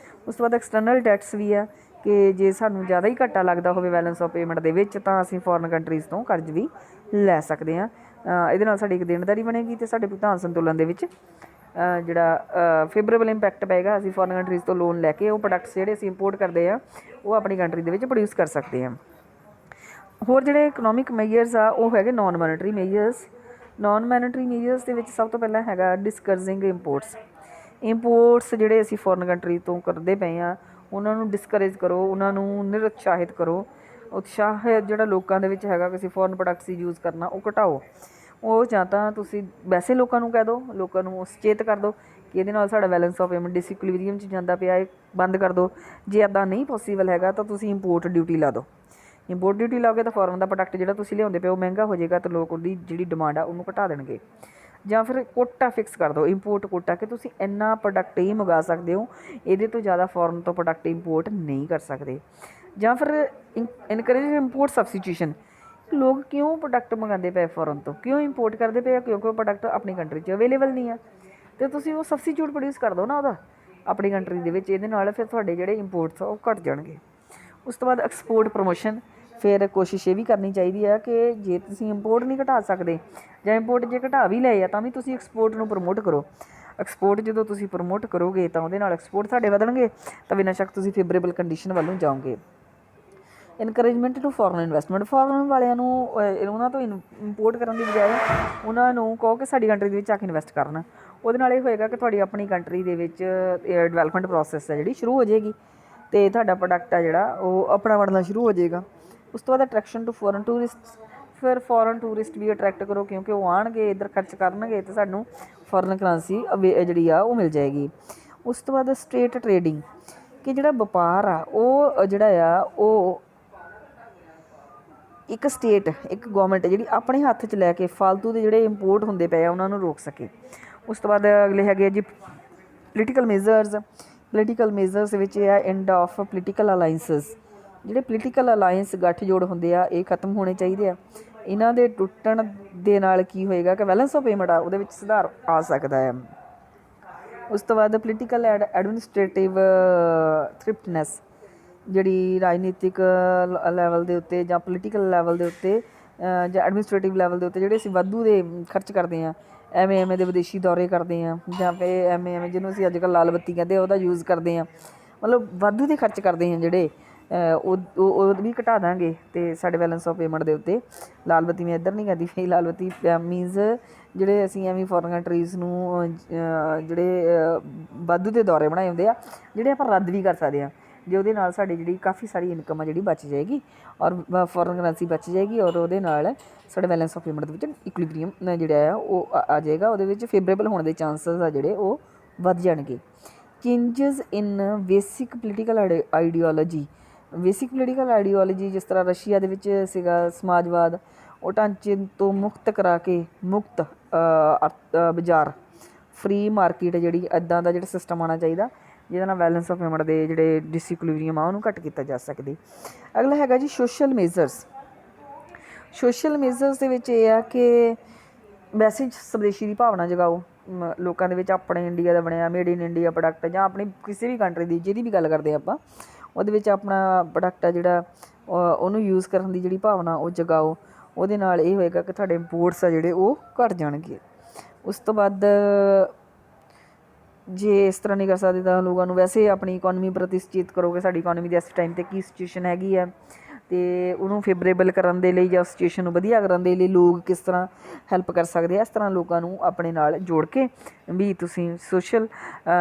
ਉਸ ਤੋਂ ਬਾਅਦ ਐਕਸਟਰਨਲ ਡੈਟਸ ਵੀ ਆ ਕਿ ਜੇ ਸਾਨੂੰ ਜ਼ਿਆਦਾ ਹੀ ਘਾਟਾ ਲੱਗਦਾ ਹੋਵੇ ਬੈਲੈਂਸ ਆਫ ਪੇਮੈਂਟ ਦੇ ਵਿੱਚ ਤਾਂ ਅਸੀਂ ਫੋਰਨ ਕੰਟਰੀਜ਼ ਤੋਂ ਕਰਜ਼ ਵੀ ਲੈ ਸਕਦੇ ਹਾਂ। ਇਹਦੇ ਨਾਲ ਸਾਡੀ ਇੱਕ ਦੇਣਦਾਰੀ ਬਣੇਗੀ ਅਤੇ ਸਾਡੇ ਭੁਗਤਾਨ ਸੰਤੁਲਨ ਦੇ ਵਿੱਚ ਜਿਹੜਾ ਫੇਵਰੇਬਲ ਇੰਪੈਕਟ ਪਏਗਾ। ਅਸੀਂ ਫੋਰਨ ਕੰਟਰੀਜ਼ ਤੋਂ ਲੋਨ ਲੈ ਕੇ ਉਹ ਪ੍ਰੋਡਕਟਸ ਜਿਹੜੇ ਅਸੀਂ ਇੰਪੋਰਟ ਕਰਦੇ ਹਾਂ ਉਹ ਆਪਣੀ ਕੰਟਰੀ ਦੇ ਵਿੱਚ ਪ੍ਰੋਡਿਊਸ ਕਰ ਸਕਦੇ ਹਾਂ। ਹੋਰ ਜਿਹੜੇ ਇਕਨੋਮਿਕ ਮੇਜਰਸ ਆ ਉਹ ਹੈਗੇ ਨੋਨ ਮੋਨੇਟਰੀ ਮੇਜਰਸ। ਨੋਨ ਮੋਨੇਟਰੀ ਮੇਜਰਸ ਦੇ ਵਿੱਚ ਸਭ ਤੋਂ ਪਹਿਲਾਂ ਹੈਗਾ ਡਿਸਕਰੇਜਿੰਗ ਇੰਪੋਰਟਸ। ਇੰਪੋਰਟਸ ਜਿਹੜੇ ਅਸੀਂ ਫੋਰਨ ਕੰਟਰੀ ਤੋਂ ਕਰਦੇ ਪਏ ਹਾਂ ਉਹਨਾਂ ਨੂੰ ਡਿਸਕਰੇਜ ਕਰੋ, ਉਹਨਾਂ ਨੂੰ ਨਿਰਉਤਸ਼ਾਹਿਤ ਕਰੋ। ਉਤਸ਼ਾਹ ਜਿਹੜਾ ਲੋਕਾਂ ਦੇ ਵਿੱਚ ਹੈਗਾ ਕਿ ਅਸੀਂ ਫੋਰਨ ਪ੍ਰੋਡਕਟਸ ਯੂਜ਼ ਕਰਨਾ ਉਹ ਘਟਾਓ। ਉਹ ਜਾਂ ਤਾਂ ਤੁਸੀਂ ਵੈਸੇ ਲੋਕਾਂ ਨੂੰ ਕਹਿ ਦਿਓ, ਲੋਕਾਂ ਨੂੰ ਸੁਚੇਤ ਕਰ ਦਿਓ ਕਿ ਇਹਦੇ ਨਾਲ ਸਾਡਾ ਬੈਲੈਂਸ ਆਫ ਪੇਮੈਂਟ ਡਿਸਇਕੁਇਲੀਬ੍ਰੀਅਮ 'ਚ ਜਾਂਦਾ ਪਿਆ ਹੈ, ਬੰਦ ਕਰ ਦਿਓ। ਜੇ ਇੱਦਾਂ ਨਹੀਂ ਪੋਸੀਬਲ ਹੈਗਾ ਤਾਂ ਤੁਸੀਂ ਇੰਪੋਰਟ ਡਿਊਟੀ ਲਾ ਦਿਓ। ਇੰਪੋਰਟ ਡਿਊਟੀ ਲਾਓਗੇ ਤਾਂ ਫੋਰਨ ਦਾ ਪ੍ਰੋਡਕਟ ਜਿਹੜਾ ਤੁਸੀਂ ਲਿਆਉਂਦੇ ਪਏ ਉਹ ਮਹਿੰਗਾ ਹੋ ਜਾਏਗਾ ਅਤੇ ਲੋਕ ਉਹਦੀ ਜਿਹੜੀ ਡਿਮਾਂਡ ਆ ਉਹਨੂੰ ਘਟਾ ਦੇਣਗੇ। ਜਾਂ ਫਿਰ ਕੋਟਾ ਫਿਕਸ ਕਰ ਦਿਓ, ਇੰਪੋਰਟ ਕੋਟਾ, ਕਿ ਤੁਸੀਂ ਇੰਨਾ ਪ੍ਰੋਡਕਟ ਹੀ ਮੰਗਾ ਸਕਦੇ ਹੋ, ਇਹਦੇ ਤੋਂ ਜ਼ਿਆਦਾ ਫੋਰਨ ਤੋਂ ਪ੍ਰੋਡਕਟ ਇੰਪੋਰਟ ਨਹੀਂ ਕਰ ਸਕਦੇ। ਜਾਂ ਫਿਰ ਇਨਕਰੇਜ ਇੰਪੋਰਟ ਸਬਸਟੀਟਿਊਸ਼ਨ। ਲੋਕ ਕਿਉਂ ਪ੍ਰੋਡਕਟ ਮੰਗਵਾਉਂਦੇ ਪਏ ਫੋਰਨ ਤੋਂ, ਕਿਉਂ ਇੰਪੋਰਟ ਕਰਦੇ ਪਏ ਆ? ਕਿਉਂਕਿ ਉਹ ਪ੍ਰੋਡਕਟ ਆਪਣੀ ਕੰਟਰੀ 'ਚ ਅਵੇਲੇਬਲ ਨਹੀਂ ਆ, ਅਤੇ ਤੁਸੀਂ ਉਹ ਸਬਸਟੀਟਿਊਟ ਪ੍ਰੋਡਿਊਸ ਕਰ ਦਿਓ ਨਾ ਉਹਦਾ ਆਪਣੀ ਕੰਟਰੀ ਦੇ ਵਿੱਚ। ਇਹਦੇ ਨਾਲ ਫਿਰ ਤੁਹਾਡੇ ਜਿਹੜੇ ਇੰਪੋਰਟਸ ਆ ਉਹ ਘੱਟ ਜਾਣਗੇ। ਉਸ ਤੋਂ ਬਾਅਦ ਐਕਸਪੋਰਟ ਪ੍ਰਮੋਸ਼ਨ। ਫਿਰ ਕੋਸ਼ਿਸ਼ ਇਹ ਵੀ ਕਰਨੀ ਚਾਹੀਦੀ ਆ ਕਿ ਜੇ ਤੁਸੀਂ ਇੰਪੋਰਟ ਨਹੀਂ ਘਟਾ ਸਕਦੇ ਜਾਂ ਇੰਪੋਰਟ ਜੇ ਘਟਾ ਵੀ ਲਏ ਆ ਤਾਂ ਵੀ ਤੁਸੀਂ ਐਕਸਪੋਰਟ ਨੂੰ ਪ੍ਰਮੋਟ ਕਰੋ। ਐਕਸਪੋਰਟ ਜਦੋਂ ਤੁਸੀਂ ਪ੍ਰਮੋਟ ਕਰੋਗੇ ਤਾਂ ਉਹਦੇ ਨਾਲ ਐਕਸਪੋਰਟ ਸਾਡੇ ਵਧਣਗੇ ਤਾਂ ਬਿਨਾਂ ਸ਼ੱਕ ਤੁਸੀਂ ਫੇਵਰੇਬਲ ਕੰਡੀਸ਼ਨ ਵੱਲੋਂ ਜਾਓਗੇ। Encouragement to foreign investment. Foreign ਵਾਲਿਆਂ ਨੂੰ ਉਹਨਾਂ ਤੋਂ ਇੰਪੋਰਟ ਕਰਨ ਦੀ ਬਜਾਏ ਉਹਨਾਂ ਨੂੰ ਕਹੋ ਕਿ ਸਾਡੀ ਕੰਟਰੀ ਦੇ ਵਿੱਚ ਆ ਕੇ ਇਨਵੈਸਟ ਕਰਨ। ਉਹਦੇ ਨਾਲ ਇਹ ਹੋਏਗਾ ਕਿ ਤੁਹਾਡੀ ਆਪਣੀ ਕੰਟਰੀ ਦੇ ਵਿੱਚ ਡਿਵੈਲਪਮੈਂਟ ਪ੍ਰੋਸੈਸ ਹੈ ਜਿਹੜੀ ਸ਼ੁਰੂ ਹੋ ਜਾਏਗੀ ਅਤੇ ਤੁਹਾਡਾ ਪ੍ਰੋਡਕਟ ਆ ਜਿਹੜਾ ਉਹ ਆਪਣਾ ਬਣਨਾ ਸ਼ੁਰੂ ਹੋ ਜਾਏਗਾ। ਉਸ ਤੋਂ ਬਾਅਦ ਅਟਰੈਕਸ਼ਨ ਟੂ ਫੋਰਨ ਟੂਰਿਸਟ। ਫਿਰ ਫੋਰਨ ਟੂਰਿਸਟ ਵੀ ਅਟਰੈਕਟ ਕਰੋ ਕਿਉਂਕਿ ਉਹ ਆਉਣਗੇ ਇੱਧਰ ਖਰਚ ਕਰਨਗੇ ਅਤੇ ਸਾਨੂੰ ਫੋਰਨ ਕਰੰਸੀ ਜਿਹੜੀ ਆ ਉਹ ਮਿਲ ਜਾਏਗੀ। ਉਸ ਤੋਂ ਬਾਅਦ ਸਟ੍ਰੇਟ ਟਰੇਡਿੰਗ, ਕਿ ਜਿਹੜਾ ਵਪਾਰ ਆ ਉਹ ਜਿਹੜਾ ਆ ਉਹ ਇੱਕ ਸਟੇਟ, ਇੱਕ ਗੌਰਮੈਂਟ ਜਿਹੜੀ ਆਪਣੇ ਹੱਥ 'ਚ ਲੈ ਕੇ ਫਾਲਤੂ ਦੇ ਜਿਹੜੇ ਇੰਪੋਰਟ ਹੁੰਦੇ ਪਏ ਆ ਉਹਨਾਂ ਨੂੰ ਰੋਕ ਸਕੇ। ਉਸ ਤੋਂ ਬਾਅਦ ਅਗਲੇ ਹੈਗੇ ਜੀ ਪੋਲੀਟੀਕਲ ਮੇਜਰਸ। ਪੋਲੀਟੀਕਲ ਮੇਜਰਸ ਵਿੱਚ ਇਹ ਆ ਐਂਡ ਆਫ ਪੋਲੀਟੀਕਲ ਅਲਾਇੰਸਿਸ। ਜਿਹੜੇ ਪੋਲੀਟੀਕਲ ਅਲਾਇੰਸ ਗੱਠਜੋੜ ਹੁੰਦੇ ਆ ਇਹ ਖਤਮ ਹੋਣੇ ਚਾਹੀਦੇ ਆ। ਇਹਨਾਂ ਦੇ ਟੁੱਟਣ ਦੇ ਨਾਲ ਕੀ ਹੋਏਗਾ ਕਿ ਬੈਲੈਂਸ ਆਫ ਪੇਮੈਂਟ ਆ ਉਹਦੇ ਵਿੱਚ ਸੁਧਾਰ ਆ ਸਕਦਾ ਹੈ। ਉਸ ਤੋਂ ਬਾਅਦ ਪੋਲੀਟੀਕਲ ਐਡਮਿਨਿਸਟ੍ਰੇਟਿਵ ਥ੍ਰਿਫਟਨੈਸ, ਜਿਹੜੀ ਰਾਜਨੀਤਿਕ ਲੈਵਲ ਦੇ ਉੱਤੇ ਜਾਂ ਪੋਲੀਟੀਕਲ ਲੈਵਲ ਦੇ ਉੱਤੇ ਜਾਂ ਐਡਮਿਨਿਸਟ੍ਰੇਟਿਵ ਲੈਵਲ ਦੇ ਉੱਤੇ ਜਿਹੜੇ ਅਸੀਂ ਵਾਧੂ ਦੇ ਖਰਚ ਕਰਦੇ ਹਾਂ, ਐਵੇਂ ਦੇ ਵਿਦੇਸ਼ੀ ਦੌਰੇ ਕਰਦੇ ਹਾਂ ਜਾਂ ਫਿਰ ਐਵੇਂ ਜਿਹਨੂੰ ਅਸੀਂ ਅੱਜ ਕੱਲ੍ਹ ਲਾਲ ਬੱਤੀ ਕਹਿੰਦੇ ਉਹਦਾ ਯੂਜ਼ ਕਰਦੇ ਹਾਂ, ਮਤਲਬ ਵਾਧੂ ਦੇ ਖਰਚ ਕਰਦੇ ਹਾਂ ਜਿਹੜੇ ਉਹ ਵੀ ਘਟਾ ਦਾਂਗੇ ਅਤੇ ਸਾਡੇ ਬੈਲੈਂਸ ਆਫ ਪੇਮੈਂਟ ਦੇ ਉੱਤੇ ਲਾਲ ਬੱਤੀ ਮੈਂ ਇੱਧਰ ਨਹੀਂ ਕਹਿੰਦੀ ਪਈ, ਲਾਲ ਬੱਤੀ ਮੀਨਜ਼ ਜਿਹੜੇ ਅਸੀਂ ਐਵੇਂ ਫੋਰਨ ਕੰਟਰੀਜ਼ ਨੂੰ ਜਿਹੜੇ ਵਾਧੂ ਦੇ ਦੌਰੇ ਬਣਾਏ ਹੁੰਦੇ ਆ ਜਿਹੜੇ ਆਪਾਂ ਰੱਦ ਵੀ ਕਰ ਸਕਦੇ ਹਾਂ ਜੇ ਉਹਦੇ ਨਾਲ ਸਾਡੀ ਜਿਹੜੀ ਕਾਫੀ ਸਾਰੀ ਇਨਕਮ ਆ ਜਿਹੜੀ ਬਚ ਜਾਏਗੀ ਔਰ ਫੋਰਨ ਕਰੰਸੀ ਬਚ ਜਾਏਗੀ ਔਰ ਉਹਦੇ ਨਾਲ ਸਾਡੇ ਬੈਲੈਂਸ ਆਫ ਪੇਮੈਂਟ ਦੇ ਵਿੱਚ ਇਕੁਇਲੀਬ੍ਰੀਅਮ ਜਿਹੜਾ ਆ ਉਹ ਆ ਜਾਏਗਾ, ਉਹਦੇ ਵਿੱਚ ਫੇਵਰੇਬਲ ਹੋਣ ਦੇ ਚਾਂਸਸ ਆ ਜਿਹੜੇ ਉਹ ਵੱਧ ਜਾਣਗੇ। Changes in basic political ideology. Basic political ideology ਜਿਸ ਤਰ੍ਹਾਂ ਰਸ਼ੀਆ ਦੇ ਵਿੱਚ ਸੀਗਾ ਸਮਾਜਵਾਦ, ਉਹ ਢਾਂਚੇ ਤੋਂ ਮੁਕਤ ਕਰਾ ਕੇ ਮੁਕਤ ਬਾਜ਼ਾਰ, ਫਰੀ ਮਾਰਕੀਟ ਜਿਹੜੀ ਇੱਦਾਂ ਦਾ ਜਿਹੜਾ ਸਿਸਟਮ ਆਉਣਾ ਚਾਹੀਦਾ ਜਿਹਦੇ ਨਾਲ ਬੈਲੈਂਸ ਆਫ ਪੇਮੈਂਟ ਦੇ ਜਿਹੜੇ ਡਿਸਇਕੁਇਲੀਬ੍ਰੀਅਮ ਆ ਉਹਨੂੰ ਘੱਟ ਕੀਤਾ ਜਾ ਸਕਦੇ। ਅਗਲਾ ਹੈਗਾ ਜੀ ਸੋਸ਼ਲ ਮੇਜਰਸ। ਸੋਸ਼ਲ ਮੇਜਰਸ ਦੇ ਵਿੱਚ ਇਹ ਆ ਕਿ ਵੈਸੇ ਸਵਦੇਸ਼ੀ ਦੀ ਭਾਵਨਾ ਜਗਾਓ ਲੋਕਾਂ ਦੇ ਵਿੱਚ, ਆਪਣੇ ਇੰਡੀਆ ਦਾ ਬਣਿਆ ਮੇਡ ਇਨ ਇੰਡੀਆ ਪ੍ਰੋਡਕਟ ਜਾਂ ਆਪਣੀ ਕਿਸੇ ਵੀ ਕੰਟਰੀ ਦੀ ਜਿਹਦੀ ਵੀ ਗੱਲ ਕਰਦੇ ਆਪਾਂ ਉਹਦੇ ਵਿੱਚ ਆਪਣਾ ਪ੍ਰੋਡਕਟ ਆ ਜਿਹੜਾ ਉਹਨੂੰ ਯੂਜ਼ ਕਰਨ ਦੀ ਜਿਹੜੀ ਭਾਵਨਾ ਉਹ ਜਗਾਓ। ਉਹਦੇ ਨਾਲ ਇਹ ਹੋਏਗਾ ਕਿ ਤੁਹਾਡੇ ਇੰਪੋਰਟਸ ਆ ਜਿਹੜੇ ਉਹ ਘੱਟ ਜਾਣਗੇ। ਉਸ ਤੋਂ ਬਾਅਦ ਜੇ ਇਸ ਤਰ੍ਹਾਂ ਨਹੀਂ ਕਰ ਸਕਦੇ ਤਾਂ ਲੋਕਾਂ ਨੂੰ ਵੈਸੇ ਆਪਣੀ ਇਕੋਨਮੀ ਪ੍ਰਤੀ ਸੁਚੇਤ ਕਰੋ ਕਿ ਸਾਡੀ ਇਕੋਨਮੀ ਦੀ ਇਸ ਟਾਈਮ 'ਤੇ ਕੀ ਸਿਚੁਏਸ਼ਨ ਹੈਗੀ ਆ ਅਤੇ ਉਹਨੂੰ ਫੇਵਰੇਬਲ ਕਰਨ ਦੇ ਲਈ ਜਾਂ ਸਿਚੁਏਸ਼ਨ ਨੂੰ ਵਧੀਆ ਕਰਨ ਦੇ ਲਈ ਲੋਕ ਕਿਸ ਤਰ੍ਹਾਂ ਹੈਲਪ ਕਰ ਸਕਦੇ ਆ। ਇਸ ਤਰ੍ਹਾਂ ਲੋਕਾਂ ਨੂੰ ਆਪਣੇ ਨਾਲ ਜੋੜ ਕੇ ਵੀ ਤੁਸੀਂ ਸੋਸ਼ਲ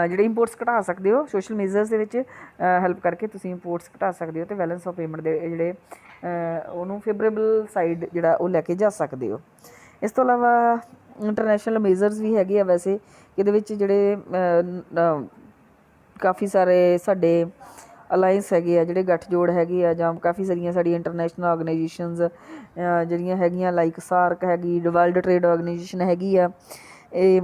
ਜਿਹੜੇ ਇੰਪੋਰਟਸ ਘਟਾ ਸਕਦੇ ਹੋ, ਸੋਸ਼ਲ ਮੇਜਰਸ ਦੇ ਵਿੱਚ ਹੈਲਪ ਕਰਕੇ ਤੁਸੀਂ ਇੰਪੋਰਟਸ ਘਟਾ ਸਕਦੇ ਹੋ ਅਤੇ ਬੈਲੈਂਸ ਆਫ ਪੇਮੈਂਟ ਦੇ ਜਿਹੜੇ ਉਹਨੂੰ ਫੇਵਰੇਬਲ ਸਾਈਡ ਜਿਹੜਾ ਉਹ ਲੈ ਕੇ ਜਾ ਸਕਦੇ ਹੋ। ਇਸ ਤੋਂ ਇਲਾਵਾ ਇੰਟਰਨੈਸ਼ਨਲ ਮੇਜਰਸ ਵੀ ਹੈਗੇ ਆ ਵੈਸੇ, ਇਹਦੇ ਵਿੱਚ ਜਿਹੜੇ ਕਾਫੀ ਸਾਰੇ ਸਾਡੇ ਅਲਾਇੰਸ ਹੈਗੇ ਆ, ਜਿਹੜੇ ਗੱਠਜੋੜ ਹੈਗੇ ਆ, ਜਾਂ ਕਾਫੀ ਸਾਰੀਆਂ ਸਾਡੀਆਂ ਇੰਟਰਨੈਸ਼ਨਲ ਆਰਗੇਨਾਈਜੇਸ਼ਨਸ ਜਿਹੜੀਆਂ ਹੈਗੀਆਂ, ਲਾਈਕ ਸਾਰਕ ਹੈਗੀ, ਵਰਲਡ ਟ੍ਰੇਡ ਆਰਗੇਨਾਈਜੇਸ਼ਨ ਹੈਗੀ ਆ, ਇਹ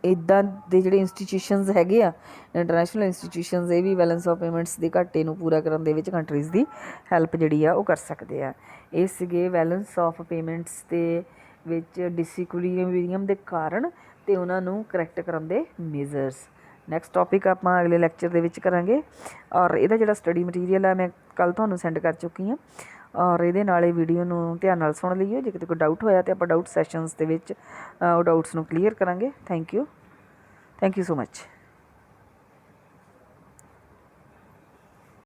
ਇੱਦਾਂ ਦੇ ਜਿਹੜੇ ਇੰਸਟੀਟਿਊਸ਼ਨਸ ਹੈਗੇ ਆ, ਇੰਟਰਨੈਸ਼ਨਲ ਇੰਸਟੀਟਿਊਸ਼ਨਸ, ਇਹ ਵੀ ਬੈਲੈਂਸ ਆਫ ਪੇਮੈਂਟਸ ਦੇ ਘਾਟੇ ਨੂੰ ਪੂਰਾ ਕਰਨ ਦੇ ਵਿੱਚ ਕੰਟਰੀਜ਼ ਦੀ ਹੈਲਪ ਜਿਹੜੀ ਆ ਉਹ ਕਰ ਸਕਦੇ ਆ। ਇਹ ਸੀਗੇ ਬੈਲੈਂਸ ਆਫ ਪੇਮੈਂਟਸ ਦੇ ਵਿੱਚ ਡਿਸਇਕੁਇਲੀਬ੍ਰੀਅਮ ਦੇ ਕਾਰਨ ਅਤੇ ਉਹਨਾਂ ਨੂੰ ਕਰੈਕਟ ਕਰਨ ਦੇ ਮੇਜ਼ਰਸ। ਨੈਕਸਟ ਟੋਪਿਕ ਆਪਾਂ ਅਗਲੇ ਲੈਕਚਰ ਦੇ ਵਿੱਚ ਕਰਾਂਗੇ, ਔਰ ਇਹਦਾ ਜਿਹੜਾ ਸਟੱਡੀ ਮਟੀਰੀਅਲ ਹੈ ਮੈਂ ਕੱਲ੍ਹ ਤੁਹਾਨੂੰ ਸੈਂਡ ਕਰ ਚੁੱਕੀ ਹਾਂ, ਔਰ ਇਹਦੇ ਨਾਲ ਇਹ ਵੀਡੀਓ ਨੂੰ ਧਿਆਨ ਨਾਲ ਸੁਣ ਲਈਓ। ਜੇ ਕਿਤੇ ਕੋਈ ਡਾਊਟ ਹੋਇਆ ਤਾਂ ਆਪਾਂ ਡਾਊਟ ਸੈਸ਼ਨਸ ਦੇ ਵਿੱਚ ਉਹ ਡਾਊਟਸ ਨੂੰ ਕਲੀਅਰ ਕਰਾਂਗੇ। Thank you so much.